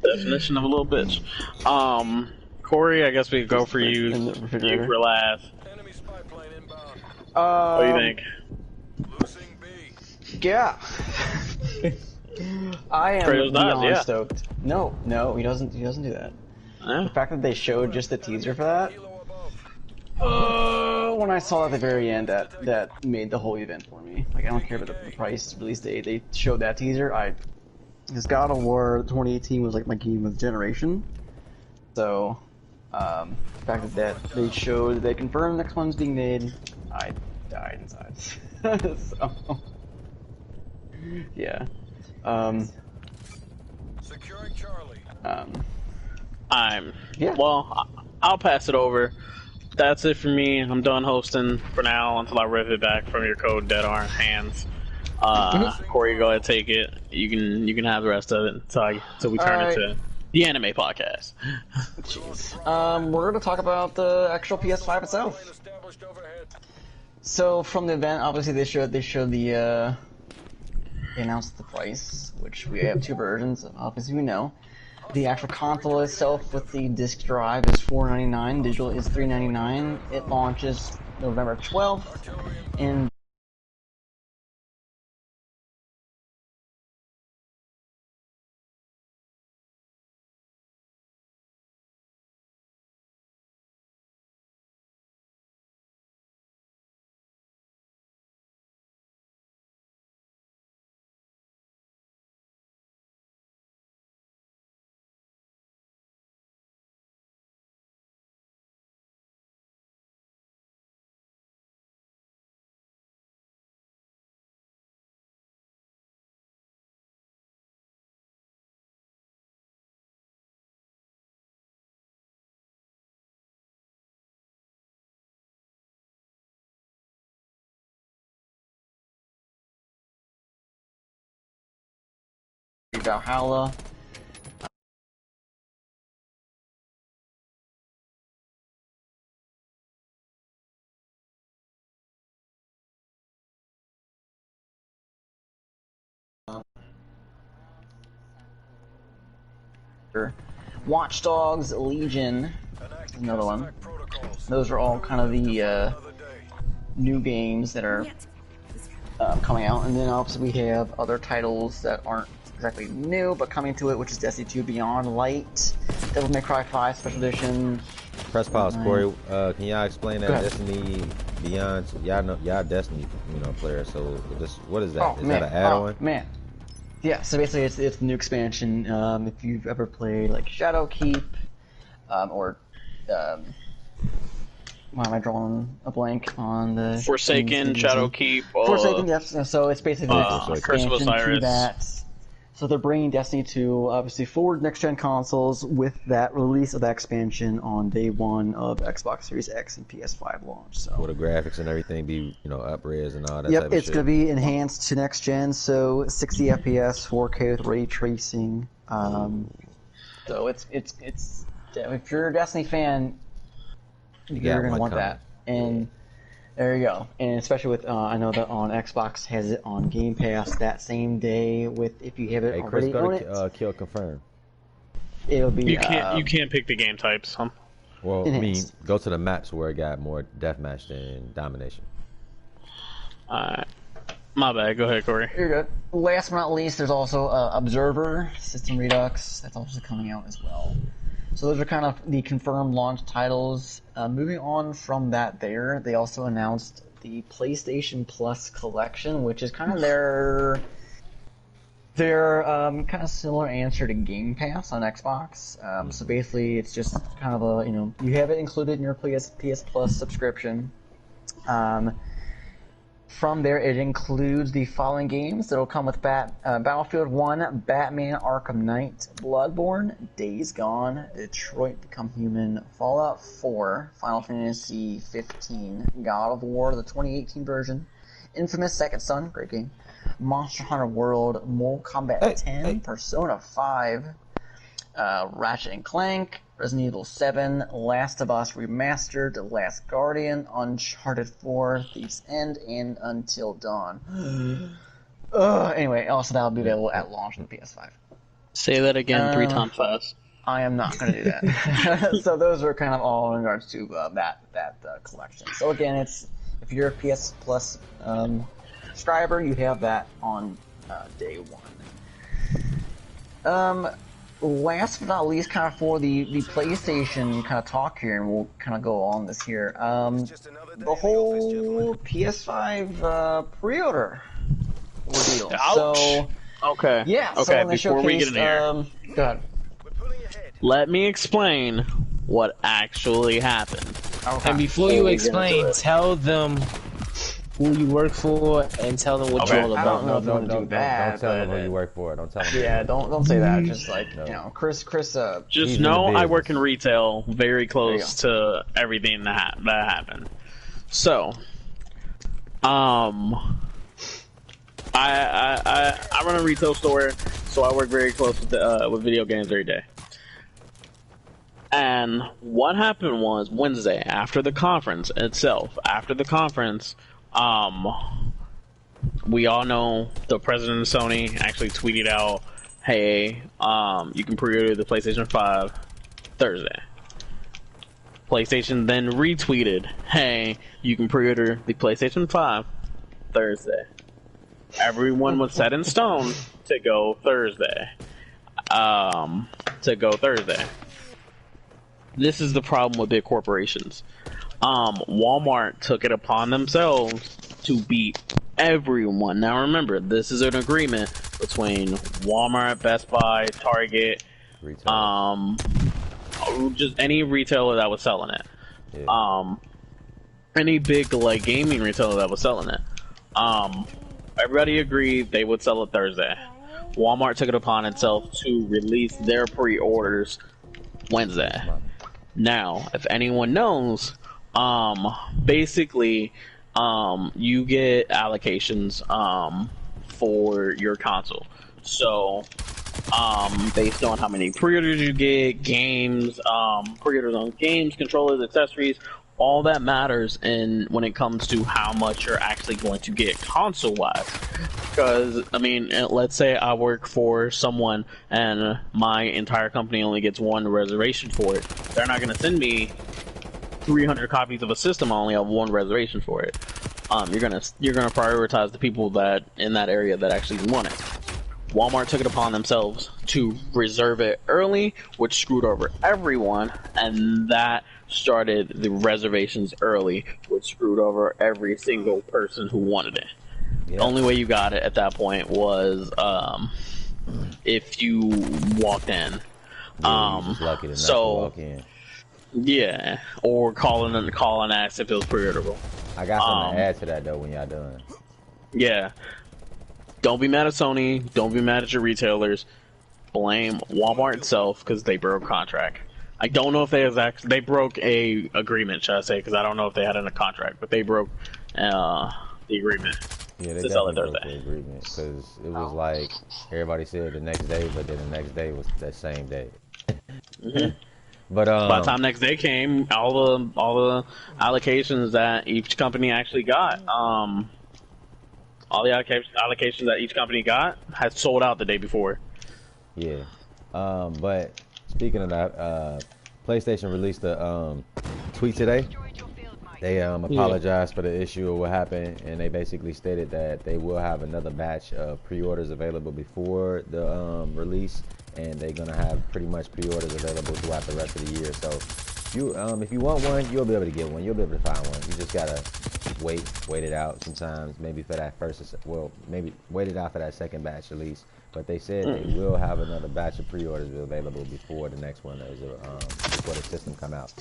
A: Definition of a little bitch. Corey, I guess we could go for you.
C: In the refrigerator.
A: You for last.
E: Enemy spy plane inbound.
A: What do you think?
E: Losing B.
C: Yeah. I am
A: Kratos does,
C: beyond
A: yeah.
C: stoked. No, he doesn't do that.
A: Yeah.
C: The fact that they showed just the teaser for that,
E: Kilo above.
C: when I saw at the very end, that made the whole event for me. Like, I don't care about the price, release date. They showed that teaser. Because God of War 2018 was like my game of the generation. So, the fact that they showed, they confirmed the next one's being made, I died inside. So, yeah.
E: Securing Charlie.
C: Yeah.
A: Well, I'll pass it over. That's it for me. I'm done hosting for now until I rip it back from your code dead arm hands. Corey, go ahead, take it. You can have the rest of it until we turn it to the anime podcast.
C: Jeez. We're gonna talk about the actual PS5 itself.
E: Plane established overhead.
C: So from the event, obviously they showed they announced the price, which we have two versions. Obviously we know. The actual console itself with the disc drive is $499. Digital is $399. It launches November 12th, and Valhalla. Watch Dogs Legion, another one.
E: Protocols.
C: Those are all kind of the
E: Another day.
C: new games that are coming out, and then obviously we have other titles that aren't exactly new but coming to it, which is Destiny 2 Beyond Light, Devil May Cry 5 Special Edition.
B: Press pause, Corey. Can y'all explain that
C: Go ahead.
B: Destiny Beyond? Y'all know, y'all Destiny, players. So just what is that?
C: Oh,
B: Is
C: man.
B: that an add-on?
C: Oh, man. Yeah, so basically it's the new expansion. If you've ever played like Shadowkeep, or why am I drawing a blank on the
A: Forsaken, Shadowkeep,
C: Forsaken, yes. So it's basically the
A: Curse of
C: expansion to
A: Osiris.
C: that. So they're bringing Destiny 2, obviously, forward next-gen consoles with that release of that expansion on day one of Xbox Series X and PS5 launch. So
B: Will the graphics and everything be, up-res and all that type
C: yep,
B: of
C: it's
B: shit?
C: going to be enhanced to next-gen, so 60 FPS, 4K with ray tracing. So it's if you're a Destiny fan, you're going to want that. And there you go. And especially with, I know that on Xbox has it on Game Pass that same day with, if you have it
B: Hey, Chris,
C: already on
B: go
C: it,
B: to kill confirm.
C: it'll be,
A: You can't pick the game types, huh?
B: Well, I mean,
C: Enhanced.
B: go to the maps where it got more deathmatch than domination.
A: Alright. My bad. Go ahead, Corey.
C: You're good. Last but not least, there's also Observer, System Redux, that's also coming out as well. So those are kind of the confirmed launch titles. Moving on from that they also announced the PlayStation Plus collection, which is kind of their kind of similar answer to Game Pass on Xbox. So basically it's just kind of a, you have it included in your PS Plus subscription. From there, it includes the following games that'll come with Battlefield 1, Batman Arkham Knight, Bloodborne, Days Gone, Detroit Become Human, Fallout 4, Final Fantasy 15, God of War, the 2018 version, Infamous Second Son, great game, Monster Hunter World, Mortal Kombat 10, Persona 5, Ratchet and Clank, Resident Evil 7, Last of Us Remastered, The Last Guardian, Uncharted 4, Thief's End, and Until Dawn. Anyway, also that'll be available at launch on the PS5.
A: Say that again 3 times fast.
C: I am not going to do that. So those are kind of all in regards to that collection. So again, it's if you're a PS Plus subscriber, you have that on day one. Last but not least, kind of for the PlayStation kind of talk here, and we'll kind of go on this here. The whole PS5 pre-order ordeal.
A: Ouch.
C: So
A: Okay.
C: yeah.
A: Okay.
C: So
A: Before we get in here,
C: go ahead.
A: let me explain what actually happened.
C: Okay.
D: And before you explain, tell them who you work for and tell them what you're all
C: I
D: about.
C: don't know if you want to do that.
B: Don't tell them
C: but,
B: who you work for. Don't tell them.
C: Yeah, don't say that. Just like you know, Chris.
A: Just
B: He's
A: know
B: in the
A: I
B: business.
A: work in retail, very close to everything that happened. So, I run a retail store, so I work very close with video games every day. And what happened was Wednesday after the conference itself. After the conference, we all know the president of Sony actually tweeted out, "Hey, you can pre-order the PlayStation 5 Thursday." PlayStation then retweeted, "Hey, you can pre-order the PlayStation 5 Thursday." Everyone was set in stone to go Thursday. This is the problem with big corporations. Walmart took it upon themselves to beat everyone. Now remember, this is an agreement between Walmart, Best Buy, Target,
B: Retail.
A: just any retailer that was selling it.
B: Yeah.
A: Any big like gaming retailer that was selling it. Everybody agreed they would sell it Thursday. Walmart took it upon itself to release their pre-orders Wednesday. Now, if anyone knows, basically, you get allocations for your console. So, based on how many pre-orders you get, games, pre-orders on games, controllers, accessories, all that matters when it comes to how much you're actually going to get console-wise. Because, I mean, let's say I work for someone and my entire company only gets one reservation for it. They're not going to send me 300 copies of a system. I only have one reservation for it. You're gonna prioritize the people that in that area that actually want it. Walmart took it upon themselves to reserve it early, which screwed over everyone, and that started the reservations early, which screwed over every single person who wanted it.
B: Yeah.
A: The only way you got it at that point was if you walked in.
B: Yeah, you just lucky enough to walk in.
A: Yeah, or call and ask if it was pre-orderable.
B: I got something to add to that though when y'all done.
A: Yeah. Don't be mad at Sony. Don't be mad at your retailers. Blame Walmart itself because they broke contract. I don't know if they broke a agreement, should I say? Because I don't know if they had in a contract, but they broke the agreement.
B: Yeah, they
A: to sell
B: definitely
A: it
B: broke
A: Thursday.
B: the agreement because it was like everybody said the next day, but then the next day was that same day. But
A: By the time next day came, all the allocations that each company actually got, all the allocations that each company got had sold out the day before.
B: Yeah. But speaking of that, PlayStation released a tweet today. They apologized for the issue of what happened, and they basically stated that they will have another batch of pre-orders available before the release, and they're gonna have pretty much pre-orders available throughout the rest of the year. So, if you want one, you'll be able to get one. You'll be able to find one. You just gotta wait it out. Sometimes maybe for that maybe wait it out for that second batch release. But they said they will have another batch of pre-orders available before the next one is before the system come out.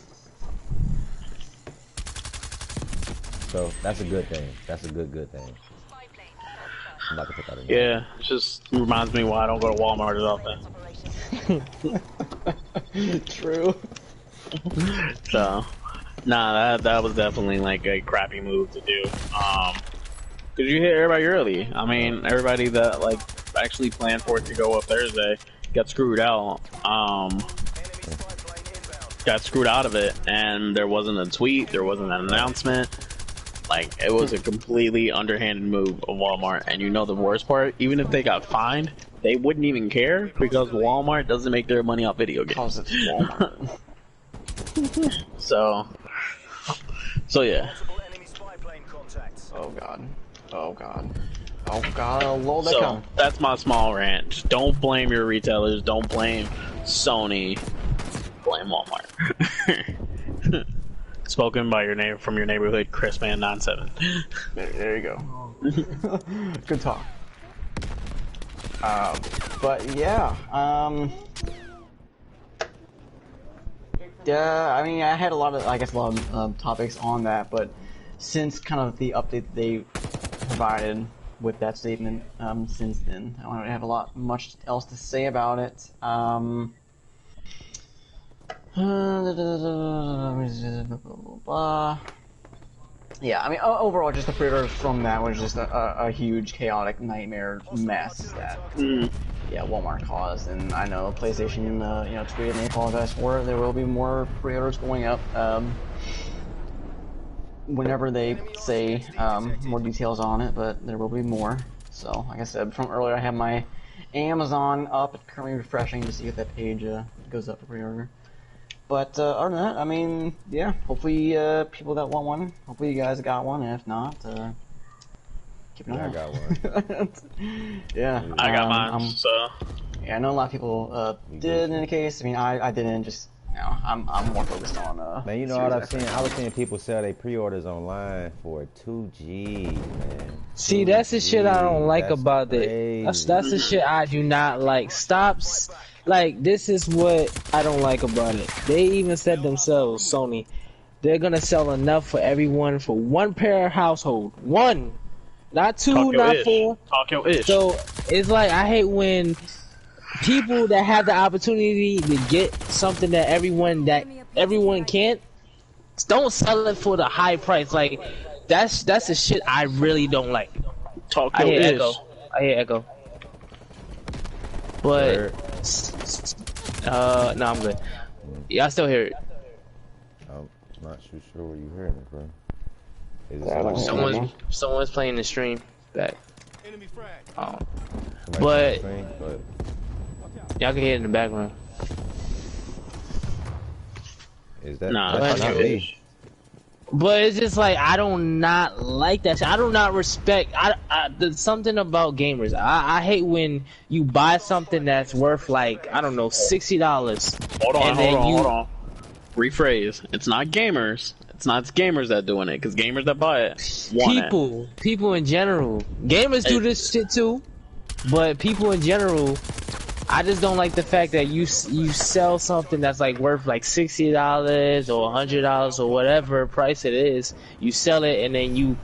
B: So that's a good thing. That's a good thing. I'm not gonna put that in there.
A: Yeah, it just reminds me why I don't go to Walmart as often.
C: True.
A: So, nah, that was definitely like a crappy move to do. Cause you hit everybody early. I mean, everybody that like actually planned for it to go up Thursday, got screwed out. Got screwed out of it, and there wasn't a tweet, there wasn't an announcement. Like, it was a completely underhanded move of Walmart. And you know the worst part? Even if they got fined, they wouldn't even care because Walmart doesn't make their money off video games.
C: Because it's Walmart.
A: So yeah.
C: Oh god. Oh god. Oh god, oh Lord, they
A: So
C: come.
A: that's my small rant. Just don't blame your retailers. Don't blame Sony. Blame Walmart. Spoken by your neighbor from your neighborhood, ChrisMan97.
C: There you go. Good talk. But yeah, yeah. I mean, I had a lot of topics on that, but since kind of the update they provided with that statement, since then, I don't have much else to say about it. Yeah, I mean, overall, just the pre-orders from that was just a huge, chaotic nightmare mess that, yeah, Walmart caused. And I know PlayStation, you know, tweeted and they apologized for it. There will be more pre-orders going up whenever they say more details on it, but there will be more. So, like I said from earlier, I have my Amazon up. It's currently refreshing to see if that page goes up for pre-order. But other than that, I mean, yeah, hopefully people that want one, hopefully you guys got one, and if not, keep an eye
B: I
C: out.
B: got one.
C: Yeah.
A: I got mine, so...
C: Yeah, I know a lot of people did in the case. I mean, I didn't, just, you know, I'm more focused on...
B: Man, you know what I've seen? I was seeing people sell their pre-orders online for 2G, man.
D: See, that's the shit I don't like
B: That's
D: about
B: crazy.
D: it. That's the shit I do not like. Like, this is what I don't like about it. They even said themselves, Sony, they're gonna sell enough for everyone for one pair household. One! Not two,
A: Talk your
D: not
A: ish.
D: four.
A: Talk your ish.
D: So, it's like, I hate when people that have the opportunity to get something that everyone can't, don't sell it for the high price. Like, that's the shit I really don't like.
A: Talk
D: I
A: your
D: hear
A: ish.
D: Echo. I hear Echo. But, no, I'm good. Yeah, I still hear it.
B: I'm not too sure where you hearing it from. Is it
C: Yeah, I don't
B: somebody-
C: know.
D: Someone's playing the stream back. Oh,
B: somebody
D: but-
B: saying, but
D: y'all can hear it in the background.
B: is that
A: Nah,
B: that's
A: talk
B: not
A: your
B: me?
A: ish.
D: But it's just like, I do not like that shit. I do not respect. There's something about gamers. I hate when you buy something that's worth, like, I don't know, $60.
A: Hold on,
D: and then
A: hold on. Rephrase. It's not gamers. It's not gamers that doing it, because gamers that buy it want it.
D: People in general. Gamers do this shit too, but people in general, I just don't like the fact that you sell something that's like worth like $60 or $100 or whatever price it is. You sell it and then you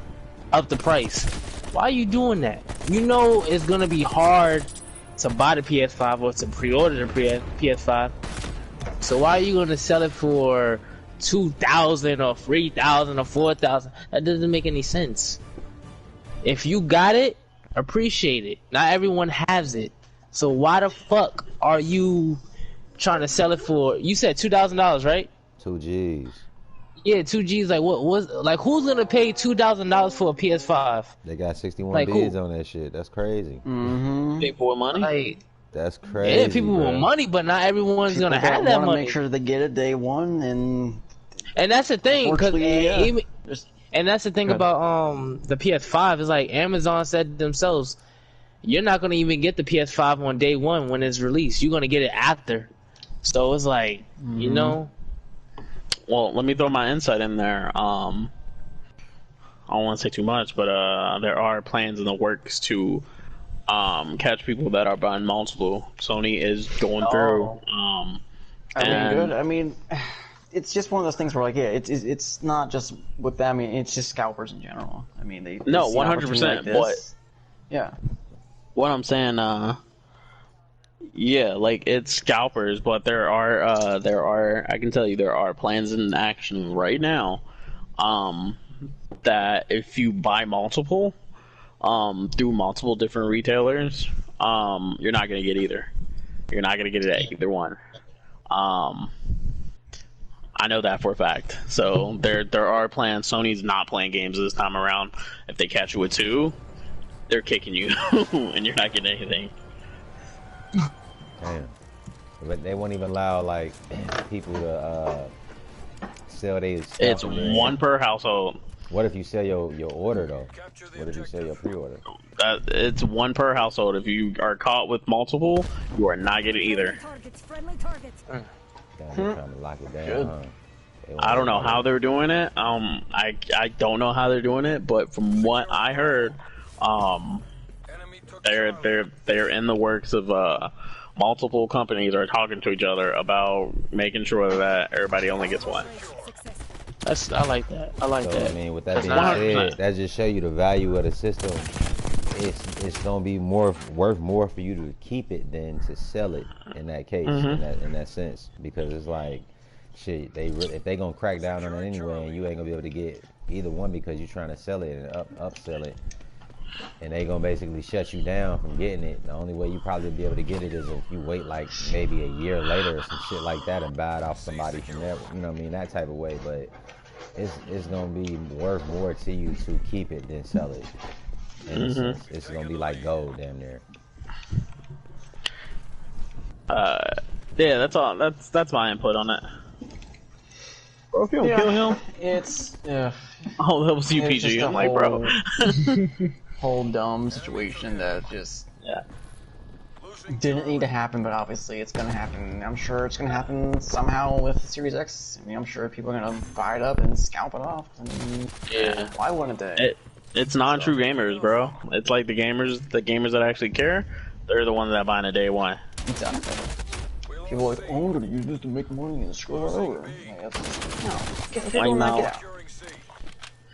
D: up the price. Why are you doing that? You know it's gonna be hard to buy the PS5 or to pre-order the PS5. So why are you gonna sell it for $2,000 or $3,000 or $4,000? That doesn't make any sense. If you got it, appreciate it. Not everyone has it. So why the fuck are you trying to sell it for? You said $2,000, right?
B: 2Gs.
D: Yeah, 2Gs. Like what was like? Who's gonna pay $2,000 for a PS5?
B: They got 61
D: Like,
B: bids
D: who?
B: on that shit. That's crazy.
C: Mm-hmm.
A: People with money?
D: Like,
B: That's crazy.
D: yeah, people
B: bro.
D: with money, but not everyone's gonna have that
C: want to
D: money.
C: make sure they get it day one, and
D: And that's the thing, because
C: Unfortunately, yeah. just
D: and that's the thing
C: Go ahead.
D: about the PS5 is like Amazon said themselves, you're not gonna even get the PS5 on day one when it's released. You're gonna get it after. So it's like, you know.
A: Well, let me throw my insight in there. I don't want to say too much, but there are plans in the works to catch people that are buying multiple. Sony is going through.
C: I mean,
A: and
C: good. I mean, it's just one of those things where, like, yeah, it's not just with them. I mean, it's just scalpers in general. I mean, they
A: No,
C: see an opportunity
A: 100%,
C: like this. Yeah.
A: what I'm saying, yeah, like it's scalpers, but there are I can tell you there are plans in action right now, that if you buy multiple, through multiple different retailers, you're not gonna get either. You're not gonna get it at either one. I know that for a fact. So there are plans. Sony's not playing games this time around. If they catch you with 2, they're kicking you, and you're not getting anything.
B: Damn. But they won't even allow like people to sell their stuff.
A: It's 1 per household.
B: What if you sell your order though? What if you sell your pre-order?
A: It's 1 per household. If you are caught with multiple, you are not getting either.
F: Friendly targets.
B: Damn, they're trying to lock it down. Huh?
A: I don't know how they're doing it. I don't know how they're doing it, but from what I heard, they're in the works of multiple companies are talking to each other about making sure that everybody only gets 1.
D: I like that. I like that.
B: I mean, with that being
A: 100%.
B: said, that just show you the value of the system. It's gonna be worth more for you to keep it than to sell it in that case, in that sense, because it's like, shit, if they gonna crack down on it anyway, and you ain't gonna be able to get either one because you're trying to sell it and upsell it, and they gonna basically shut you down from getting it. The only way you probably be able to get it is if you wait like maybe a year later or some shit like that and buy it off somebody from there, you know what I mean, that type of way. But it's gonna be worth more to you to keep it than sell it. And it's gonna be like gold damn near.
A: Yeah, that's all. That's my input on it. Bro, if you don't kill him,
C: It's
A: oh, that was you,
C: it's just
A: PG.
C: a
A: I'm like, bro.
C: whole dumb situation that just didn't need to happen, but obviously it's gonna happen. I'm sure it's gonna happen somehow with Series X. I mean, I'm sure people are gonna buy it up and scalp it off. I mean,
A: Yeah.
C: why wouldn't they?
A: It's non-true gamers, bro. It's like the gamers that actually care. They're the ones that buy it a day 1.
C: Exactly. People are like, oh, I'm gonna use this to make money and screw it over. Like, no, get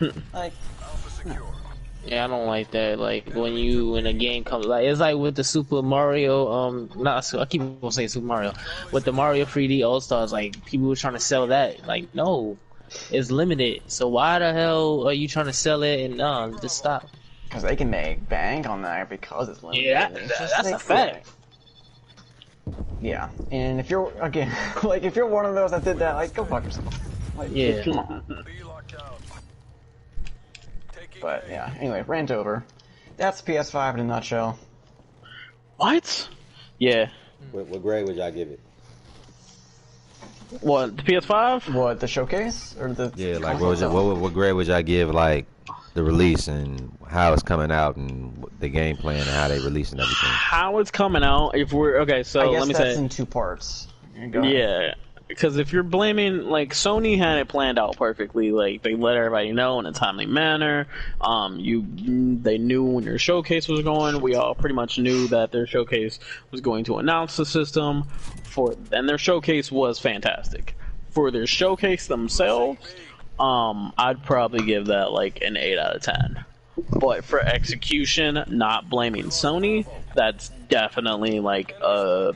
C: out. Like,
D: Yeah, I don't like that. Like when a game comes, like it's like with the Super Mario, I keep on saying Super Mario, with the Mario 3D All Stars. Like people were trying to sell that. Like no, it's limited. So why the hell are you trying to sell it? And just stop.
C: because they can make bank on that because it's limited.
D: Yeah,
C: It's just
D: that's a
C: like,
D: fact.
C: Yeah, and if you're again, like if you're one of those that did that, like go fuck yourself. Like,
D: Yeah.
C: come on. But yeah, anyway, rant over. That's PS5 in a nutshell.
A: What? Yeah.
B: What grade would y'all give it?
A: What, the PS5?
C: What, the showcase or the?
B: Yeah, like
C: console itself?
B: what grade would y'all give like the release and how it's coming out and the game plan and how they release and everything?
A: How it's coming out? If we're okay, so
C: I guess
A: let me
C: that's
A: say,
C: in 2 parts. Go ahead.
A: yeah. Because if you're blaming, like, Sony had it planned out perfectly. Like, they let everybody know in a timely manner. They knew when their showcase was going. We all pretty much knew that their showcase was going to announce the system. And their showcase was fantastic. For their showcase themselves, I'd probably give that, like, an 8 out of 10. But for execution, not blaming Sony, that's definitely, like, a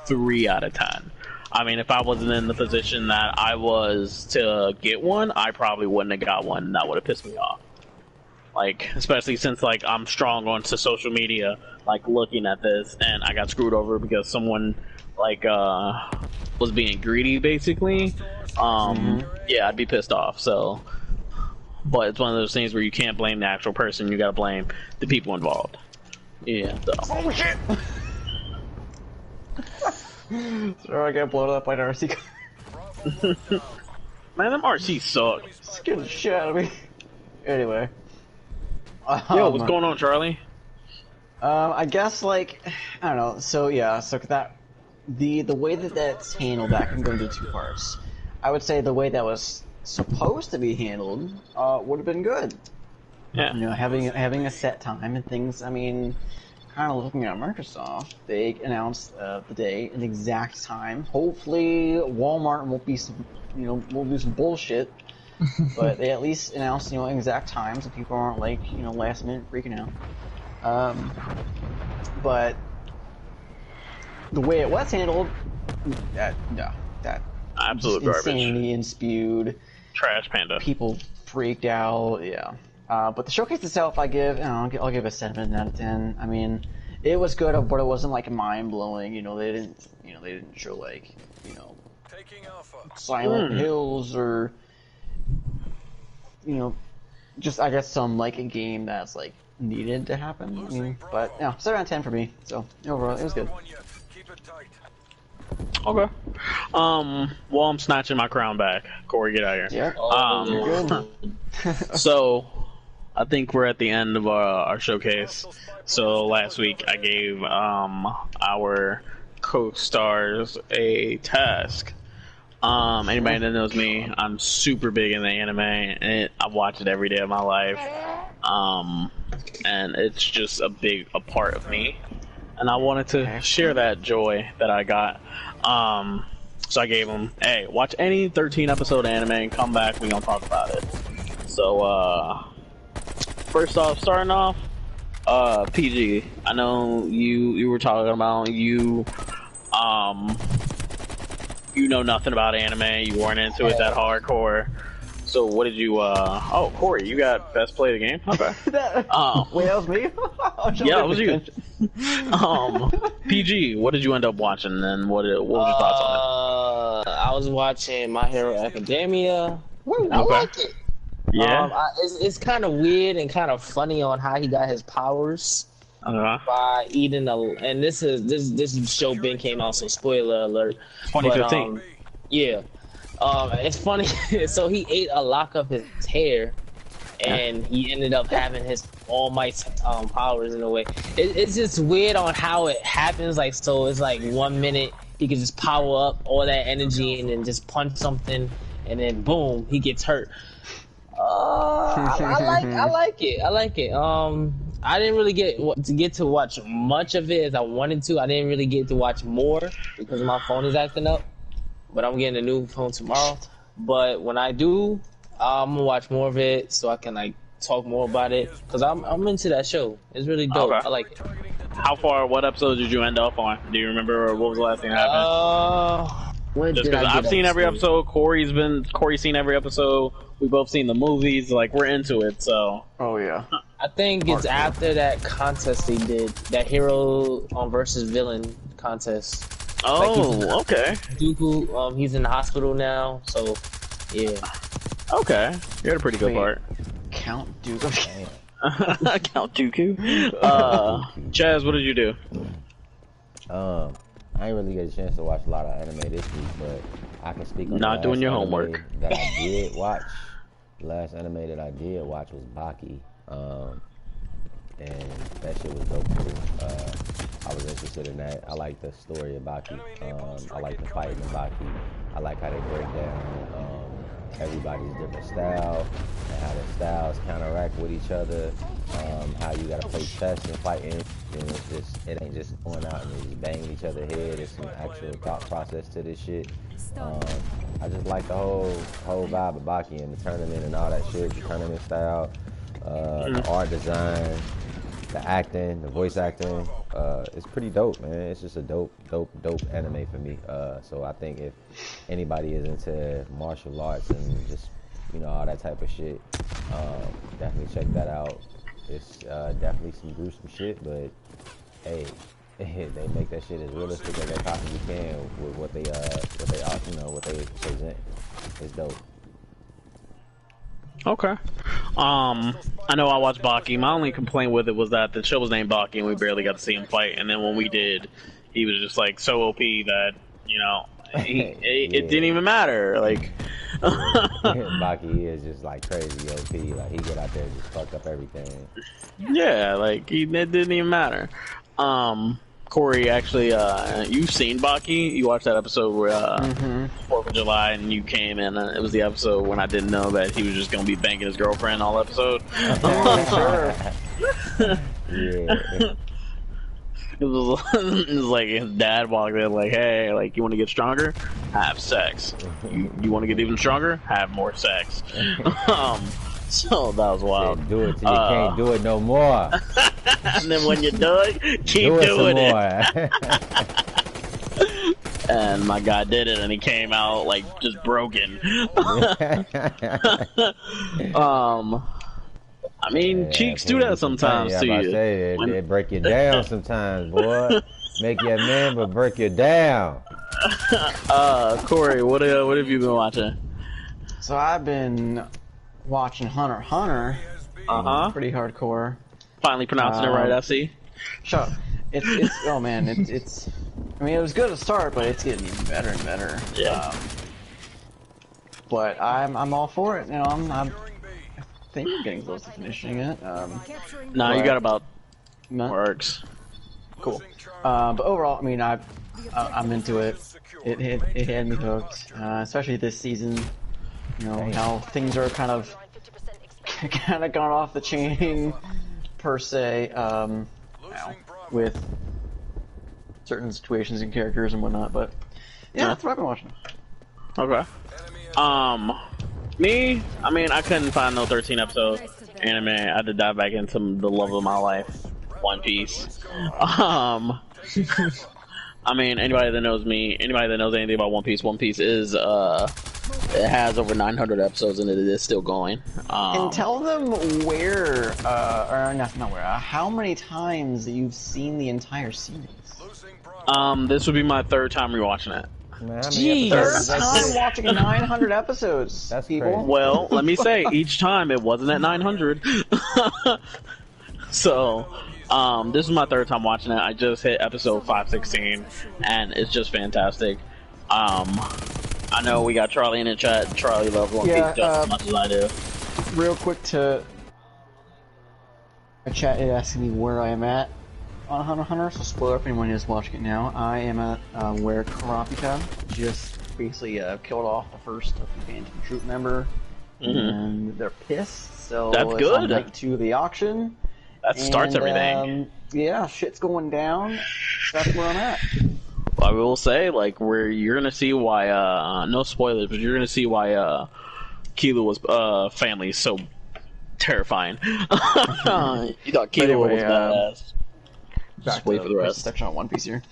A: 3 out of 10. I mean, if I wasn't in the position that I was to get one, I probably wouldn't have got one. That would have pissed me off. Like, especially since, like, I'm strong onto social media, like, looking at this, and I got screwed over because someone, like, was being greedy, basically. Yeah, I'd be pissed off, so. But it's one of those things where you can't blame the actual person, you gotta blame the people involved. Yeah, so.
C: Oh shit! So I got blown up by an RC car.
A: Man, them RCs suck.
C: Scared the shit out of me. Anyway.
A: Yo, what's going on, Charlie?
C: I guess, like, I don't know. So yeah, so that the way that that's handled, that can go into 2 parts. I would say the way that was supposed to be handled would have been good.
A: Yeah.
C: You know, having a set time and things. I mean, kind of looking at Microsoft, they announced the day, an exact time. Hopefully, Walmart won't be some, won't do some bullshit. But they at least announced, exact times, so people aren't like, last minute freaking out. But the way it was handled, that
A: Absolute
C: just
A: garbage.
C: insanity and spewed.
A: Trash panda.
C: People freaked out. Yeah. But the showcase itself, I'll give a 7 out of 10. I mean, it was good, but it wasn't like mind blowing. They didn't show like
E: Taking Alpha.
C: Silent Hills or just I guess some like a game that's like needed to happen. I mean, but yeah, 7 out of 10 for me. So overall, it was good.
E: Not one yet. Keep it tight.
A: Okay. Well, I'm snatching my crown back. Corey, get out of here.
C: Yeah. You're good.
A: So, I think we're at the end of our showcase. So last week I gave our co-stars a task. Anybody that knows me, I'm super big in the anime, and I watch it every day of my life. And it's just a part of me. And I wanted to share that joy that I got. So I gave them, hey, watch any 13 episode anime and come back, we gonna talk about it. So, first off, starting off, PG, I know you were talking about you know nothing about anime, you weren't into it that hardcore. So what did you, oh, Corey, you got best play of the game? Okay.
C: Wait, that was me?
A: Yeah, it was you. PG, what did you end up watching, and what was your thoughts on it?
D: I was watching My Hero Academia. I
A: Okay.
D: liked it.
A: Yeah.
D: It's kind of weird and kind of funny on how he got his powers by eating and this show been came out, so spoiler alert.
A: 2015.
D: Yeah. It's funny. So he ate a lock of his hair, and he ended up having his All Might's powers in a way. It's just weird on how it happens. Like, so it's like 1 minute he can just power up all that energy and then just punch something, and then boom, he gets hurt. I like it. I didn't really get to watch much of it as I wanted to. I didn't really get to watch more because my phone is acting up. But I'm getting a new phone tomorrow. But when I do, I'm gonna watch more of it so I can like talk more about it. Cause I'm into that show. It's really dope.
A: Okay.
D: I like it.
A: How far? What episode did you end up on? Do you remember, or what was the last thing that happened?
D: When
A: Just
D: did
A: because
D: I
A: I've
D: get
A: seen
D: up
A: every
D: to?
A: episode, Corey's seen every episode. We both seen the movies. Like, we're into it. So
C: Oh yeah.
D: I think it's after that contest they did, that hero versus villain contest.
A: oh, okay,
D: Dooku, he's in the hospital now, so yeah.
A: okay. You had a pretty good
C: Wait.
A: part.
C: Count Duke.
A: Count Dooku. Chaz, what did you do?
B: I ain't really get a chance to watch a lot of anime this week, but I can speak on
A: Not
B: the
A: doing
B: last
A: your
B: anime
A: homework.
B: that I did watch. The last anime that I did watch was Baki, and that shit was dope too. I was interested in that. I like the story of Baki. I like the fighting in Baki. I like how they break down everybody's different style and how their styles counteract with each other. How you gotta play chess and fighting. And it ain't just going out and just banging each other head. There's some actual thought process to this shit. I just like the whole vibe of Baki and the tournament and all that shit. The tournament style, the art design, the acting, the voice acting. It's pretty dope, man. It's just a dope anime for me. So I think if anybody is into martial arts and just all that type of shit, definitely check that out. It's definitely some gruesome shit, but hey, they make that shit as realistic as they possibly can with what they present. It's dope.
A: Okay. I know I watched Baki. My only complaint with it was that the show was named Baki and we barely got to see him fight. And then when we did, he was just like so OP that it didn't even matter. Like
B: Baki is just like crazy OP. Like he get out there and just fuck up everything.
A: yeah, like it didn't even matter. Corey, actually, you've seen Baki. You watched that episode where 4th of July, and you came in. It was the episode when I didn't know that he was just gonna be banging his girlfriend all episode.
B: Yeah.
A: It was like his dad walked in, like, "Hey, like, you want to get stronger? Have sex. You want to get even stronger? Have more sex." So that was wild.
B: Said, do it till you can't do it no more.
A: And then when you're done, keep
B: Do it
A: doing
B: some
A: it. And my guy did it, and he came out like just broken. I mean, cheeks do that sometimes
B: yeah,
A: to
B: I
A: you.
B: say they break you down sometimes, boy. Make you a man, but break you down.
A: Corey, what have you been watching?
C: So I've been watching Hunter x Hunter. Pretty hardcore.
A: Finally pronouncing it right, I see.
C: Shut up. It's oh man, it's. I mean, it was good to start, but it's getting even better and better.
A: Yeah.
C: But I'm all for it. You know, I think I'm getting close to finishing it.
A: Nah, you got about
C: no?
A: works.
C: Cool. But overall, I mean, I'm into it. It had me hooked, especially this season. You know how things are kind of gone off the chain per se. With certain situations and characters and whatnot, but yeah, that's what I've been watching.
A: Okay. Me, I mean, I couldn't find no 13 episode anime. I had to dive back into the love of my life, One Piece. I mean, anybody that knows me, anybody that knows anything about One Piece is it has over 900 episodes and it is still going.
C: And tell them where, or not where, how many times you've seen the entire series.
A: This would be my third time rewatching it.
B: Man,
C: Jeez, third time watching 900 episodes.
B: That's
C: people.
B: crazy.
A: Well, let me say, each time it wasn't at 900. So, this is my third time watching it. I just hit episode 516, and it's just fantastic. I know we got Charlie in the chat. Charlie loves One Piece just as much as I do.
C: Real quick to the chat is asking me where I am at on Hunter x Hunter, so spoiler if anyone is watching it now. I am at where Kurapika just basically killed off the first of the Phantom Troop member, and they're pissed, so
A: that's
C: it's
A: good.
C: on night 2 of the auction.
A: That starts everything.
C: Yeah, shit's going down. That's where I'm at.
A: I will say, like, where you're gonna see why, no spoilers, but you're gonna see why, Kilua's, family is so terrifying. You thought Kilua was badass. Just wait for the rest.
C: Section on One Piece here.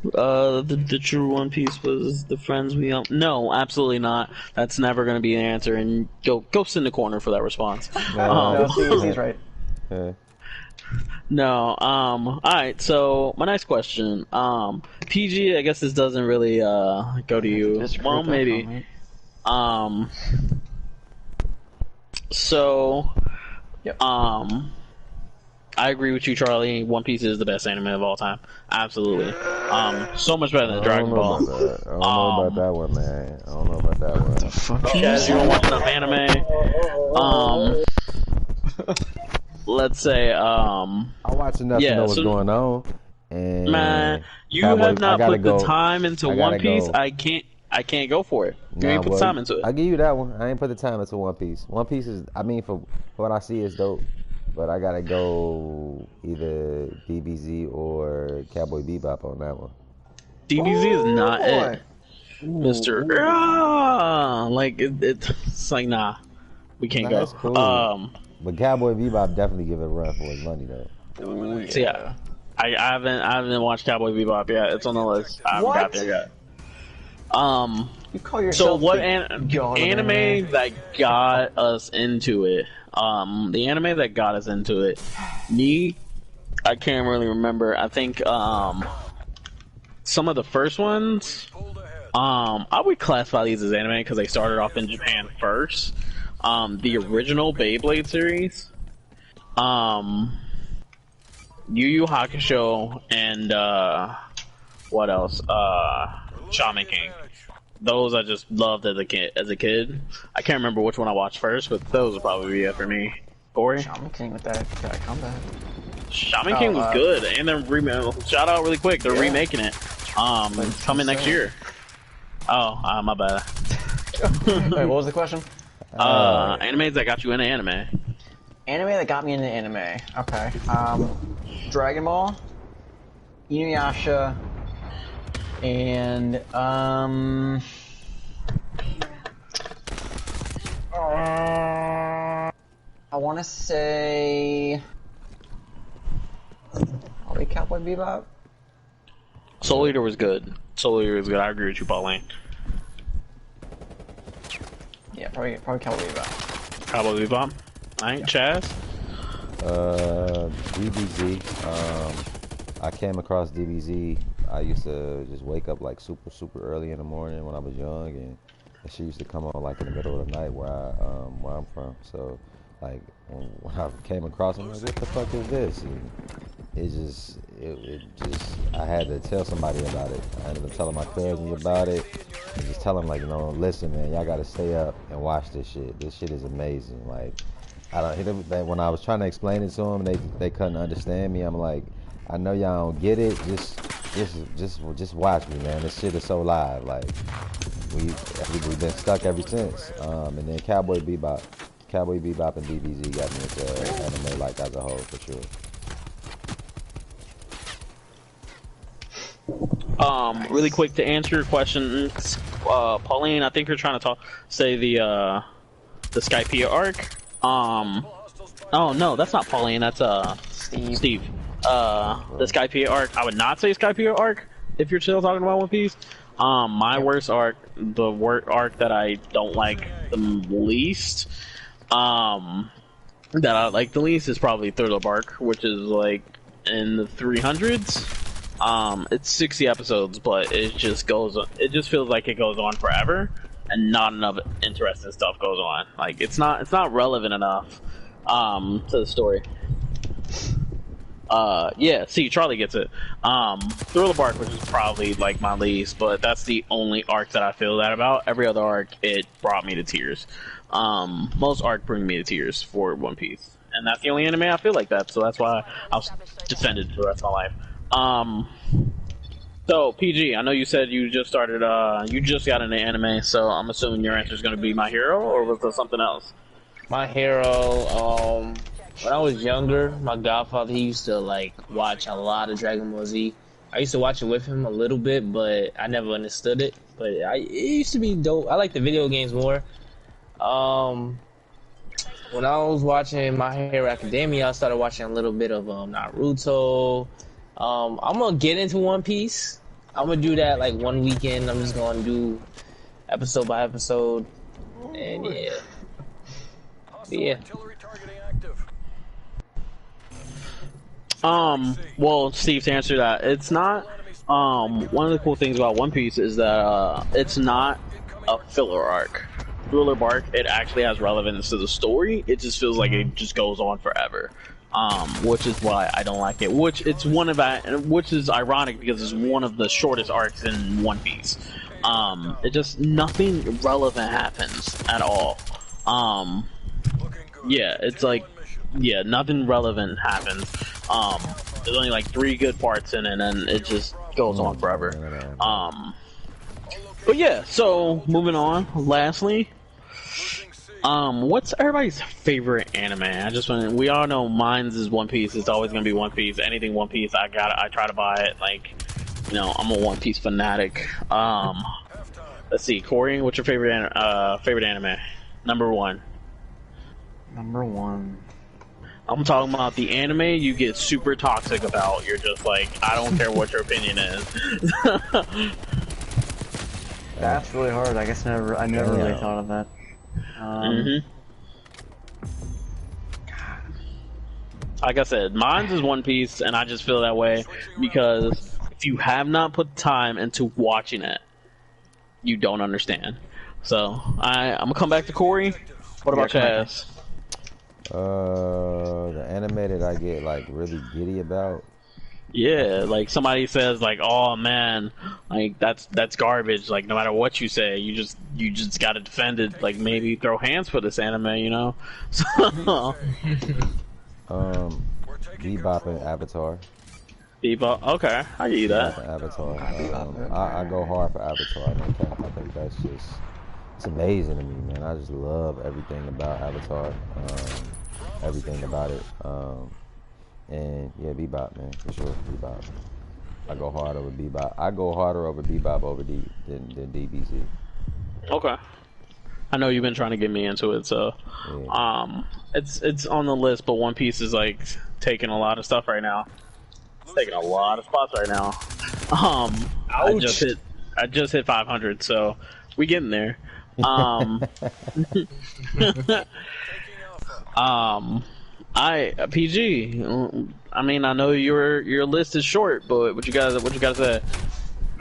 A: The true One Piece was the friends we own. No, absolutely not. That's never gonna be an answer, and go sit in the corner for that response.
C: No, he's right.
A: No, alright, so my next question. PG, I guess this doesn't really go to you. Well, maybe. So
C: yep.
A: I agree with you, Charlie. One Piece is the best anime of all time. Absolutely. So much better than Dragon Ball.
B: I don't know about that one, man. I don't know about that one.
C: The fuck?
A: Chaz, you don't watch enough anime. Let's say,
B: I watch enough to know what's going on. And
A: man, you have not put the time into One Piece. I can't go for it. You ain't put time into it.
B: I'll give you that one. I ain't put the time into One Piece. One Piece is, I mean, for what I see, is dope. But I gotta go either DBZ or Cowboy Bebop on that one.
A: DBZ is not it, Mister. Like it's like nah, we can't go.
B: That's cool. But Cowboy Bebop definitely give it a run for his money though.
A: So yeah, I haven't watched Cowboy Bebop yet. It's on the list. I haven't got there yet.
C: You call yourself
A: so what anime that got us into it? The anime that got us into it, I can't really remember. I think some of the first ones, I would classify these as anime because they started off in Japan first. The original Beyblade series, Yu Yu Hakusho, and what else? Shaman King. Those I just loved as a kid. I can't remember which one I watched first, but those would probably be it for me. Corey?
C: Shaman King with that combat.
A: Shaman King was good, and then shout out really quick. They're remaking it. Coming next year. Oh, my bad.
C: Wait, what was the question?
A: Animes that got you into anime.
C: Anime that got me into anime. Okay. Dragon Ball, Inuyasha, and I want to say probably Cowboy Bebop.
A: Soul Eater was good. I agree with you, Pauline.
C: Yeah, probably Cowboy Bebop.
A: Cowboy Bebop. Alright, Chaz.
B: DBZ. I came across DBZ. I used to just wake up like super early in the morning when I was young, and she used to come on like in the middle of the night where I'm from. So like when I came across it, I'm like, what the fuck is this? And it just I had to tell somebody about it. I ended up telling my cousins about it, and just tell them like, you know, listen, man, y'all gotta stay up and watch this shit. This shit is amazing. Like, when I was trying to explain it to them, they couldn't understand me. I'm like, I know y'all don't get it. Just watch me, man. This shit is so live. Like, we've been stuck ever since. And then Cowboy Bebop and DBZ got me into anime like as a whole for sure.
A: Really quick to answer your question, Pauline, I think you're trying to say the Skypiea arc. Oh no, that's not Pauline, that's Steve. The Skypiea arc, I would not say Skypiea arc if you're still talking about One Piece. My worst arc, the arc that I don't like the least, that I like the least is probably Thriller Bark, which is like in the 300s. It's 60 episodes, but it just feels like it goes on forever, and not enough interesting stuff goes on. Like, it's not relevant enough, to the story. Yeah, see, Charlie gets it. Thriller Bark, which is probably like my least, but that's the only arc that I feel that about. Every other arc, it brought me to tears. Most arc bring me to tears for One Piece, and that's the only anime I feel like that. So that's why I was defended for the rest of my life. So PG, I know you said you just started, you just got into anime, so I'm assuming your answer is going to be My Hero, or was there something else?
D: My Hero, when I was younger, my godfather, he used to like watch a lot of Dragon Ball Z. I used to watch it with him a little bit, but I never understood it. But it used to be dope. I like the video games more. When I was watching My Hero Academia, I started watching a little bit of Naruto. I'm gonna get into One Piece. I'm gonna do that like one weekend. I'm just gonna do episode by episode, and yeah.
A: Well, Steve, to answer that, it's not. One of the cool things about One Piece is that it's not a filler arc. Thriller Bark, it actually has relevance to the story. It just feels like it just goes on forever. Which is why I don't like it. Which is ironic because it's one of the shortest arcs in One Piece. It just nothing relevant happens at all. Yeah, it's like, yeah, nothing relevant happens. There's only like 3 good parts in it, and it just goes on forever. But yeah, so moving on. Lastly, what's everybody's favorite anime? We all know mine's is One Piece. It's always gonna be One Piece. Anything One Piece, I try to buy it. Like, you know, I'm a One Piece fanatic. Let's see, Corey, what's your favorite anime? Number 1.
C: Number 1.
A: I'm talking about the anime you get super toxic about. You're just like, I don't care what your opinion is.
C: That's really hard. I guess I never really thought of that.
A: Like I said, mine's is One Piece, and I just feel that way because if you have not put time into watching it, you don't understand. So I'm gonna come back to Corey. What about Chaz?
B: The anime that I get like really giddy about.
A: Yeah, like somebody says like, "Oh man, like that's garbage." Like no matter what you say, you just gotta defend it. Like maybe throw hands for this anime, you know.
B: Bebop and Avatar.
A: Bebop, okay, I get you that.
B: Avatar. I go hard for Avatar. I think that's just, it's amazing to me, man. I just love everything about Avatar. Everything about it. And yeah, Bebop, man, for sure. Bebop. I go hard over Bebop. I go harder over Bebop than DBZ. Okay.
A: I know you've been trying to get me into it, so yeah. It's on the list, but One Piece is like taking a lot of stuff right now. It's taking a lot of spots right now. I just hit 500, so we getting there. I PG. I mean, I know your list is short, but what you gotta say?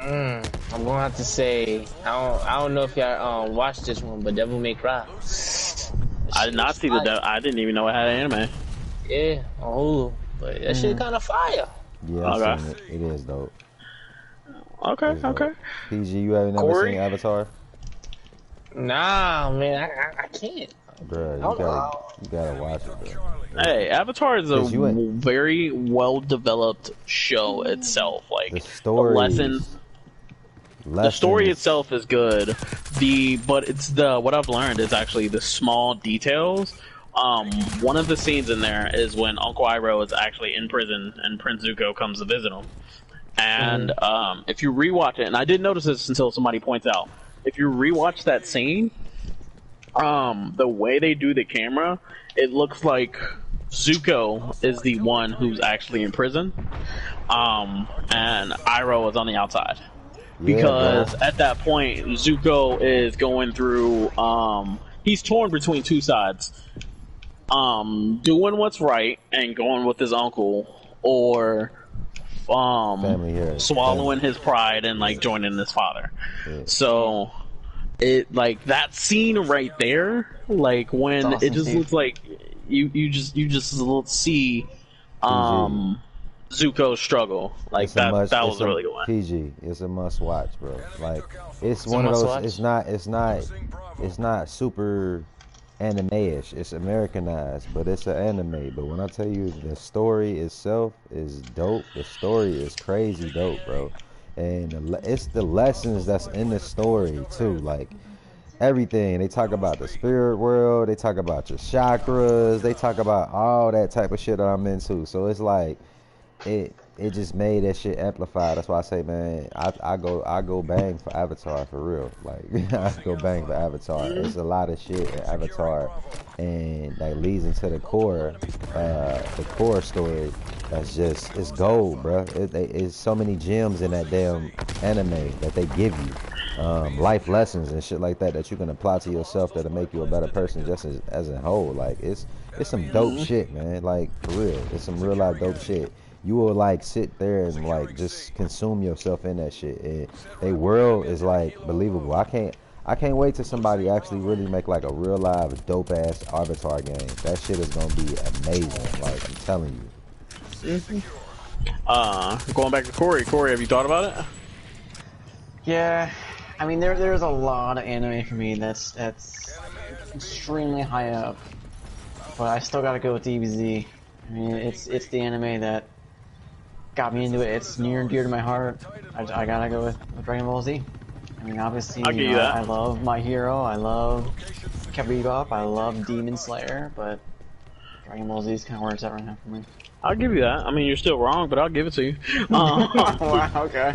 D: I'm gonna have to say I don't know if y'all watched this one, but Devil May Cry.
A: I did not see I didn't even know it had an anime.
D: Yeah, on Hulu, but that shit kind of fire.
B: Yeah, I've
A: Okay.
B: seen it. It is dope.
A: Okay,
B: It is dope.
A: okay.
B: PG, you haven't never
D: Corey?
B: seen Avatar?
D: Nah, man, I can't.
B: Bruh, you gotta watch it, bro.
A: Hey, Avatar is a
B: 'Cause you ain't-
A: very well developed show itself. Like
B: The story,
A: lessons. The story itself is good. But it's what I've learned is actually the small details. One of the scenes in there is when Uncle Iroh is actually in prison and Prince Zuko comes to visit him. And if you rewatch it, and I didn't notice this until somebody points out, if you rewatch that scene, the way they do the camera, it looks like Zuko is the one who's actually in prison, and Iroh is on the outside. Because at that point, Zuko is going through, he's torn between two sides. Doing what's right and going with his uncle, or swallowing his pride and like joining his father. Yeah. So it like that scene right there, like when awesome, it just looks like you just see Zuko's struggle. Like that was a really good one.
B: PG, it's a must watch, bro. Like it's one of those. Watch. It's not super anime-ish. It's Americanized, but it's an anime. But when I tell you the story itself is dope, the story is crazy dope, bro. And it's the lessons that's in the story too, like everything. They talk about the spirit world, they talk about your chakras, they talk about all that type of shit that I'm into. So it's like it just made that shit amplified. That's why I say, man, I go bang for Avatar for real. Like I go bang for Avatar. It's a lot of shit in Avatar, and that leads into the core story. That's just it's gold, bro. It's so many gems in that damn anime that they give you, life lessons and shit like that you can apply to yourself that'll make you a better person just as a whole. Like it's some dope shit, man. Like for real, it's some real life dope shit. You will like sit there and like just consume yourself in that shit. And their world is like believable. I can't wait till somebody actually really make like a real live dope ass Avatar game. That shit is gonna be amazing. Like I'm telling you.
A: Going back to Corey. Corey, have you thought about it?
C: Yeah, I mean there's a lot of anime for me that's extremely high up, but I still gotta go with DBZ. I mean it's the anime that got me into it. It's near and dear to my heart. I gotta go with Dragon Ball Z. I mean, obviously, I love My Hero, I love Cowboy Bebop, I love Demon Slayer, but Dragon Ball Z is kind of where it's at right now for me.
A: I'll give you that. I mean, you're still wrong, but I'll give it to you.
C: Wow, okay.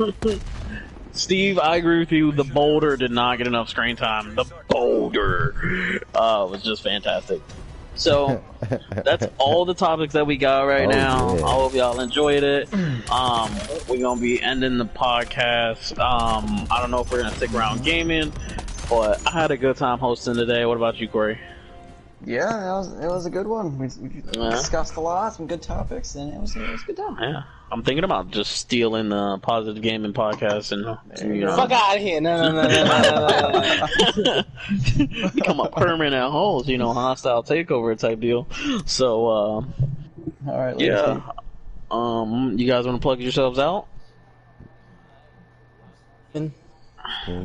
A: Steve, I agree with you. The Boulder did not get enough screen time. The Boulder was just fantastic. So that's all the topics that we got right now. Yeah. I hope y'all enjoyed it. We're gonna be ending the podcast. I don't know if we're gonna stick around gaming, but I had a good time hosting today. What about you, Corey?
C: Yeah, it was a good one. We discussed a lot, some good topics, and it was a good time.
A: Yeah, I'm thinking about just stealing the Positive Gaming podcast and you know,
D: fuck out of here! No.
A: Become a permanent host, you know, hostile takeover type deal. So,
C: all right,
A: yeah. You guys want to plug yourselves out?
B: King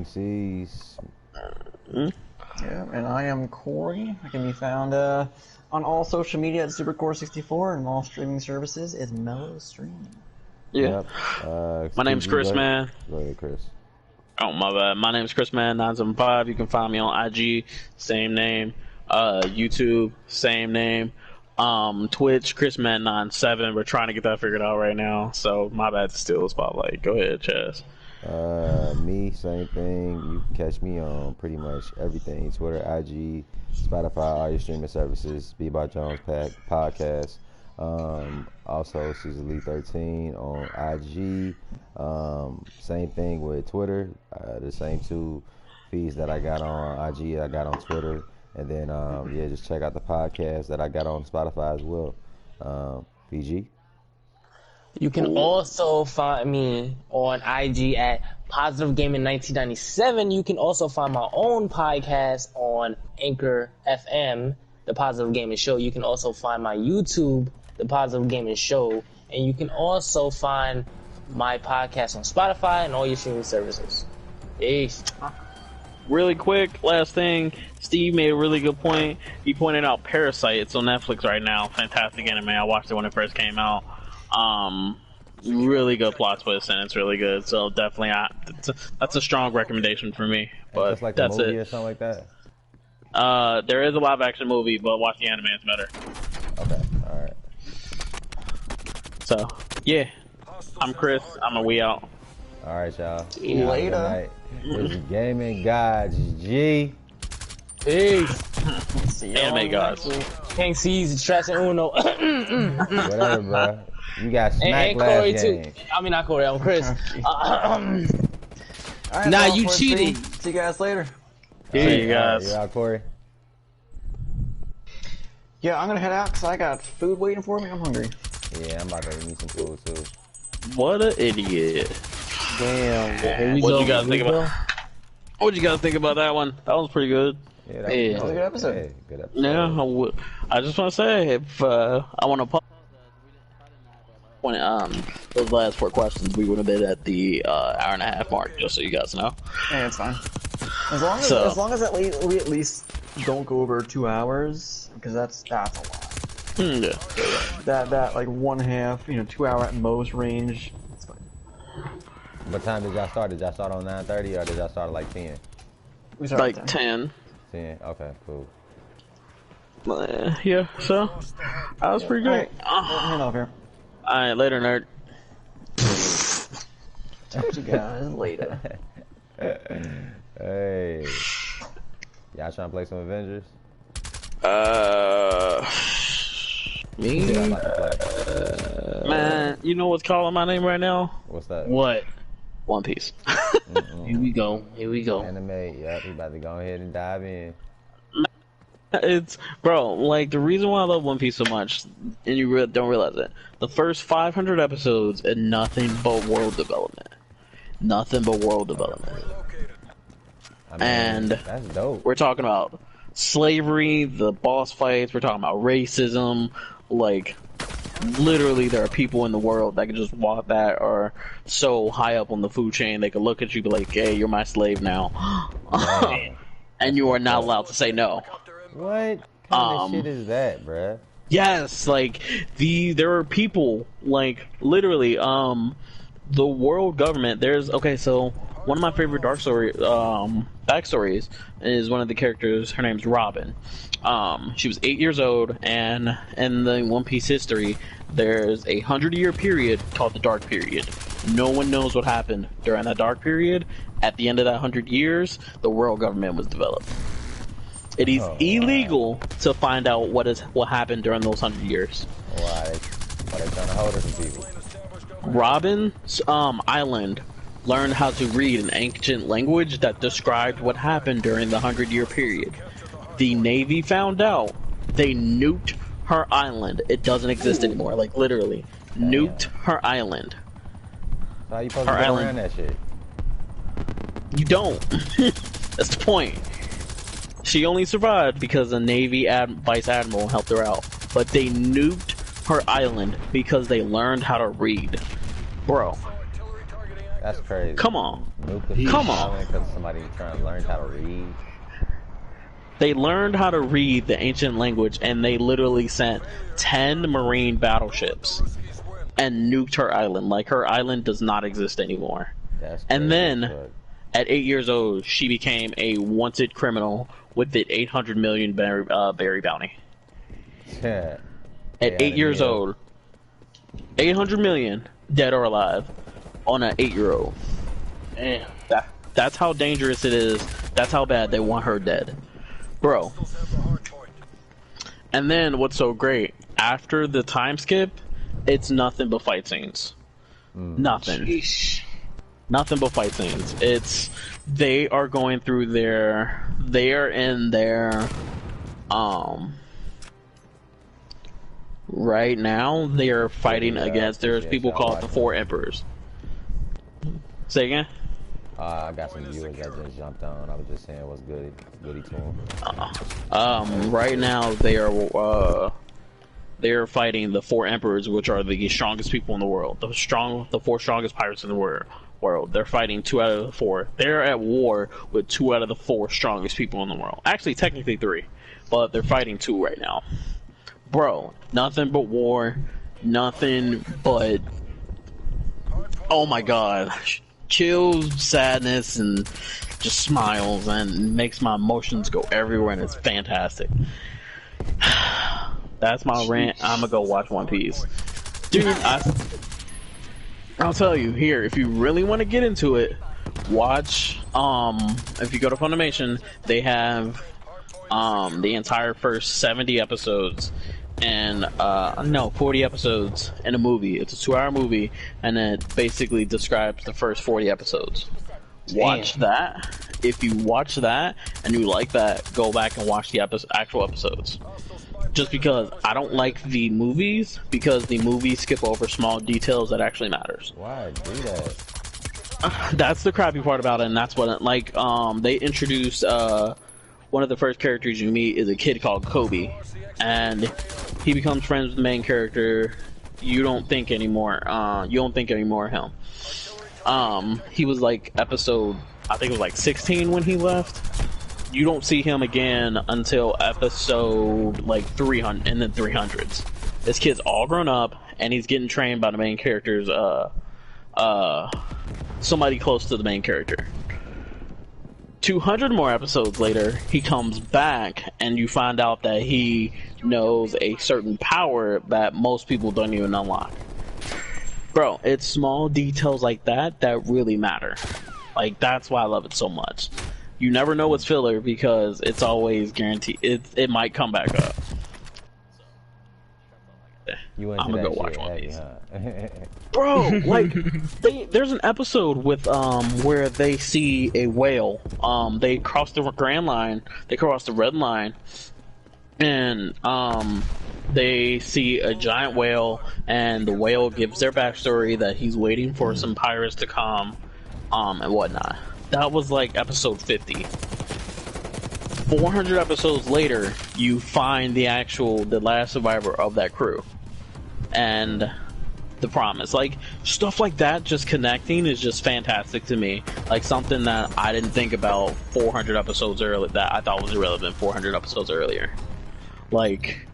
B: C's.
C: Yeah, and I am Corey. I can be found on all social media at SuperCore64 and all streaming services is Mellow Stream.
A: Yeah.
B: Yep.
A: My name's Chris, man.
B: Go ahead, Chris.
A: Oh, my bad. My name's Chris, man. 975. You can find me on IG, same name. YouTube, same name. Twitch, ChrisMan97. We're trying to get that figured out right now. So my bad to steal the spotlight. Go ahead, Chaz.
B: Me, same thing. You can catch me on pretty much everything: Twitter, IG, Spotify, all your streaming services. Bebop Jones podcast. Also, Season Elite 13 on IG. Same thing with Twitter. The same two feeds that I got on IG, I got on Twitter. And then yeah, just check out the podcast that I got on Spotify as well. PG.
D: You can also find me on IG at Positive Gaming 1997. You can also find my own podcast on Anchor FM, The Positive Gaming Show. You can also find my YouTube, The Positive Gaming Show. And you can also find my podcast on Spotify and all your streaming services. Peace.
A: Really quick, last thing. Steve made a really good point. He pointed out Parasite. It's on Netflix right now. Fantastic anime. I watched it when it first came out. Really good plot twist, and it's really good. So definitely, that's a strong recommendation for me. But
B: Just like
A: that's
B: the movie
A: it.
B: or something like that.
A: There is a live action movie, but watch the anime. It's better.
B: Okay, all right.
A: So yeah, I'm Chris. I'm a we out.
B: All right, y'all.
C: Later.
B: This is Gaming Godz G.
D: Peace.
C: See you
A: Anime Godz.
D: Can't seize trash and Uno.
B: Whatever, bro. You got smacked
D: and
B: last
D: Corey
B: game.
D: too. I mean, not Corey. I'm Chris.
C: All right,
D: Nah,
C: well,
D: you
C: for the
D: cheated.
C: stream. See you guys later.
A: See you guys.
B: You out, Corey?
C: Yeah, I'm gonna head out because I got food waiting for me. I'm hungry.
B: Yeah, I'm about to eat me some food too.
A: What an idiot.
D: Damn. Here we
A: What
D: go.
A: you guys
D: Here we
A: think about? What you guys think about that one? That was pretty good.
B: Yeah,
D: Yeah.
B: was
C: That was a good episode.
B: Hey, good episode.
A: Yeah, I just want to say if I want to pause when those last 4 questions, we would have been at the hour and a half mark, just so you guys know.
C: Yeah, it's fine. As long as we at least don't go over 2 hours, because that's a lot.
A: Yeah.
C: That like 1/2, 2 hour at most range. It's fine.
B: What time did y'all start? Did y'all start on 9:30 or did y'all start at like 10?
C: We started
A: Like
C: at
A: 10.
B: 10. Okay, cool.
A: Yeah, so that was pretty great.
C: Hand off here.
A: Alright, later, nerd.
C: Talk to you guys later.
B: Hey. Y'all trying to play some Avengers?
A: Me?
B: Yeah, I'm about to play.
A: Man, you know what's calling my name right now?
B: What's that?
D: What?
A: One Piece.
D: Here we go. Here we go.
B: Anime. Yep, we about to go ahead and dive in.
A: It's, bro, like, the reason why I love One Piece so much, and you don't realize it, the first 500 episodes and nothing but world development. Nothing but world development.
B: I mean,
A: And
B: that's dope.
A: we're talking about slavery, the boss fights, we're talking about racism, like, literally there are people in the world that can just walk that are so high up on the food chain, they can look at you and be like, hey, you're my slave now. And you are not allowed to say no.
B: What kind of shit is that, bruh?
A: Yes, like there are people like literally the world government. So one of my favorite dark story backstories is one of the characters. Her name's Robin. She was 8 years old, and in the One Piece history, there's a 100-year period called the Dark Period. No one knows what happened during that dark period. At the end of that 100 years, the world government was developed. It is illegal to find out what happened during those 100 years.
B: Why they trying to hold it from people?
A: Robin's island learned how to read an ancient language that described what happened during the 100-year period. The Navy found out. They nuked her island. It doesn't exist anymore. Like, literally. Nuked her island.
B: How you supposed
A: Her
B: to get
A: island.
B: around that shit?
A: You don't. That's the point. She only survived because the Navy Vice Admiral helped her out. But they nuked her island because they learned how to read. Bro,
B: That's crazy.
A: come on.
B: Nuke
A: Come on.
B: Because somebody trying to learn how to read.
A: They learned how to read the ancient language, and they literally sent 10 Marine battleships and nuked her island. Like, her island does not exist anymore.
B: That's
A: And
B: crazy
A: then,
B: as fuck.
A: at 8 years old, she became a wanted criminal with the 800 million berry bounty.
B: Yeah.
A: At 8 years old, 800 million, dead or alive, on an 8-year-old.
D: Damn.
A: That's how dangerous it is. That's how bad they want her dead. Bro. And then what's so great, after the time skip, it's nothing but fight scenes. Nothing.
D: Sheesh.
A: Nothing but fight scenes. They are going through they are in their Right now they are fighting against. There's people called the Four Emperors. Say again.
B: I got some viewers that just jumped on. I was just saying what's goody to them.
A: Right now they are fighting the Four Emperors, which are the strongest people in the world. The four strongest pirates in the world. They're fighting 2 out of the 4. They're at war with 2 out of the 4 strongest people in the world. Actually, technically 3, but they're fighting 2 right now. Bro, nothing but war, nothing but, oh my god, chills, sadness, and just smiles, and makes my emotions go everywhere, and it's fantastic. That's my rant. I'm gonna go watch One Piece. Dude, I'll tell you, here, if you really want to get into it, watch, if you go to Funimation, they have, the entire first 70 episodes, and, no, 40 episodes in a movie. It's a 2-hour movie, and it basically describes the first 40 episodes. Watch that. If you watch that, and you like that, go back and watch the actual episodes. Just because I don't like the movies, because the movies skip over small details that actually matters.
B: Why do that?
A: That's the crappy part about it, and that's what, like, they introduced, one of the first characters you meet is a kid called Kobe, and he becomes friends with the main character. You don't think anymore of him. He was like episode, I think it was like 16 when he left. You don't see him again until episode like 300 in the 300s. This kid's all grown up, and he's getting trained by the main character's somebody close to the main character. 200 more episodes later, he comes back, and you find out that he knows a certain power that most people don't even unlock. Bro, it's small details like that that really matter. Like, that's why I love it so much. You never know what's filler, because it's always guaranteed. It might come back up. I'm gonna go watch One Piece. Bro, like, there's an episode with where they see a whale. They cross the Grand Line, they cross the Red Line, and they see a giant whale, and the whale gives their backstory that he's waiting for some pirates to come, and whatnot. That was like episode 50. 400 episodes later, you find the last survivor of that crew. And the promise, like, stuff like that, just connecting is just fantastic to me. Like, something that I didn't think about 400 episodes earlier, that I thought was irrelevant 400 episodes earlier. Like,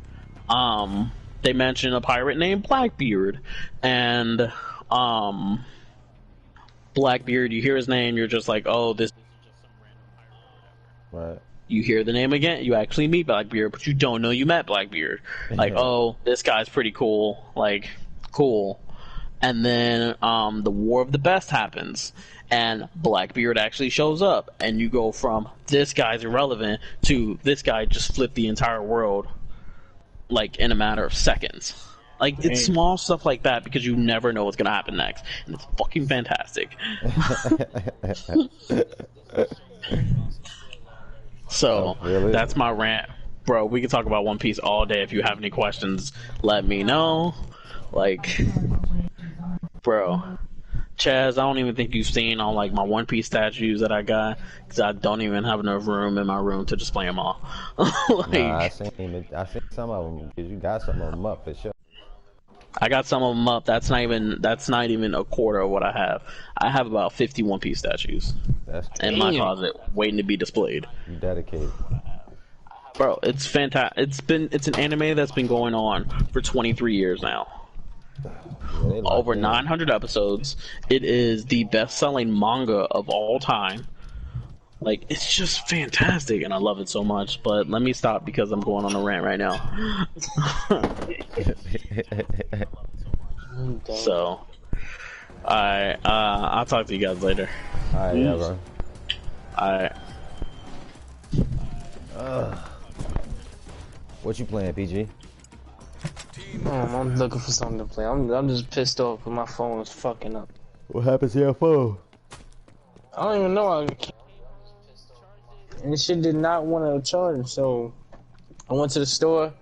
A: they mentioned a pirate named Blackbeard, and Blackbeard, you hear his name, you're just like, oh, this is just some random pirate or whatever.
B: Right.
A: You hear the name again, you actually meet Blackbeard, but you don't know you met Blackbeard. Like, oh, this guy's pretty cool. Like, cool. And then the War of the Best happens, and Blackbeard actually shows up, and you go from this guy's irrelevant to this guy just flipped the entire world, like, in a matter of seconds. Like, it's small stuff like that, because you never know what's gonna happen next, and it's fucking fantastic. So,
B: really?
A: That's my rant. Bro, we can talk about One Piece all day. If you have any questions, let me know. Like, bro, Chaz, I don't even think you've seen all, like, my One Piece statues that I got, because I don't even have enough room in my room to display them all. Like,
B: nah, I seen some of them, because you got some of them up for sure.
A: I got some of them up. That's not even a quarter of what I have. I have about 50 One Piece statues in my closet, waiting to be displayed.
B: You dedicated.
A: Bro, it's fantastic. It's an anime that's been going on for 23 years now.
B: Yeah,
A: Over 900 episodes. It is the best-selling manga of all time. Like, it's just fantastic, and I love it so much. But let me stop, because I'm going on a rant right now. So, I'll talk to you guys later.
B: Alright, yeah, bro.
A: Alright.
B: What you playing, PG?
D: I'm looking for something to play. I'm just pissed off because my phone is fucking up.
B: What happened to your phone?
D: I don't even know. And this shit did not want to charge, so I went to the store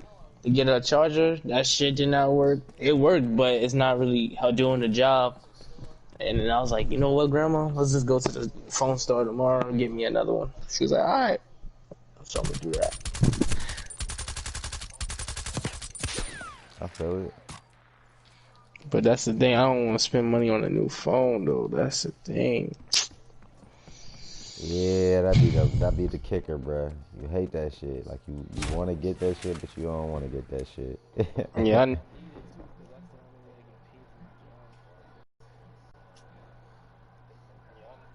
D: to get a charger. That shit did not work. It worked, but it's not really doing the job. And then I was like, you know what, Grandma? Let's just go to the phone store tomorrow and get me another one. She was like, all right. So I'm gonna do that.
B: I feel it.
D: But that's the thing. I don't want to spend money on a new phone, though. That's the thing.
B: Yeah, that be the kicker, bruh. You hate that shit. Like you want to get that shit, but you don't want to get that shit.
D: Yeah.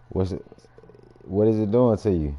B: What is it doing to you?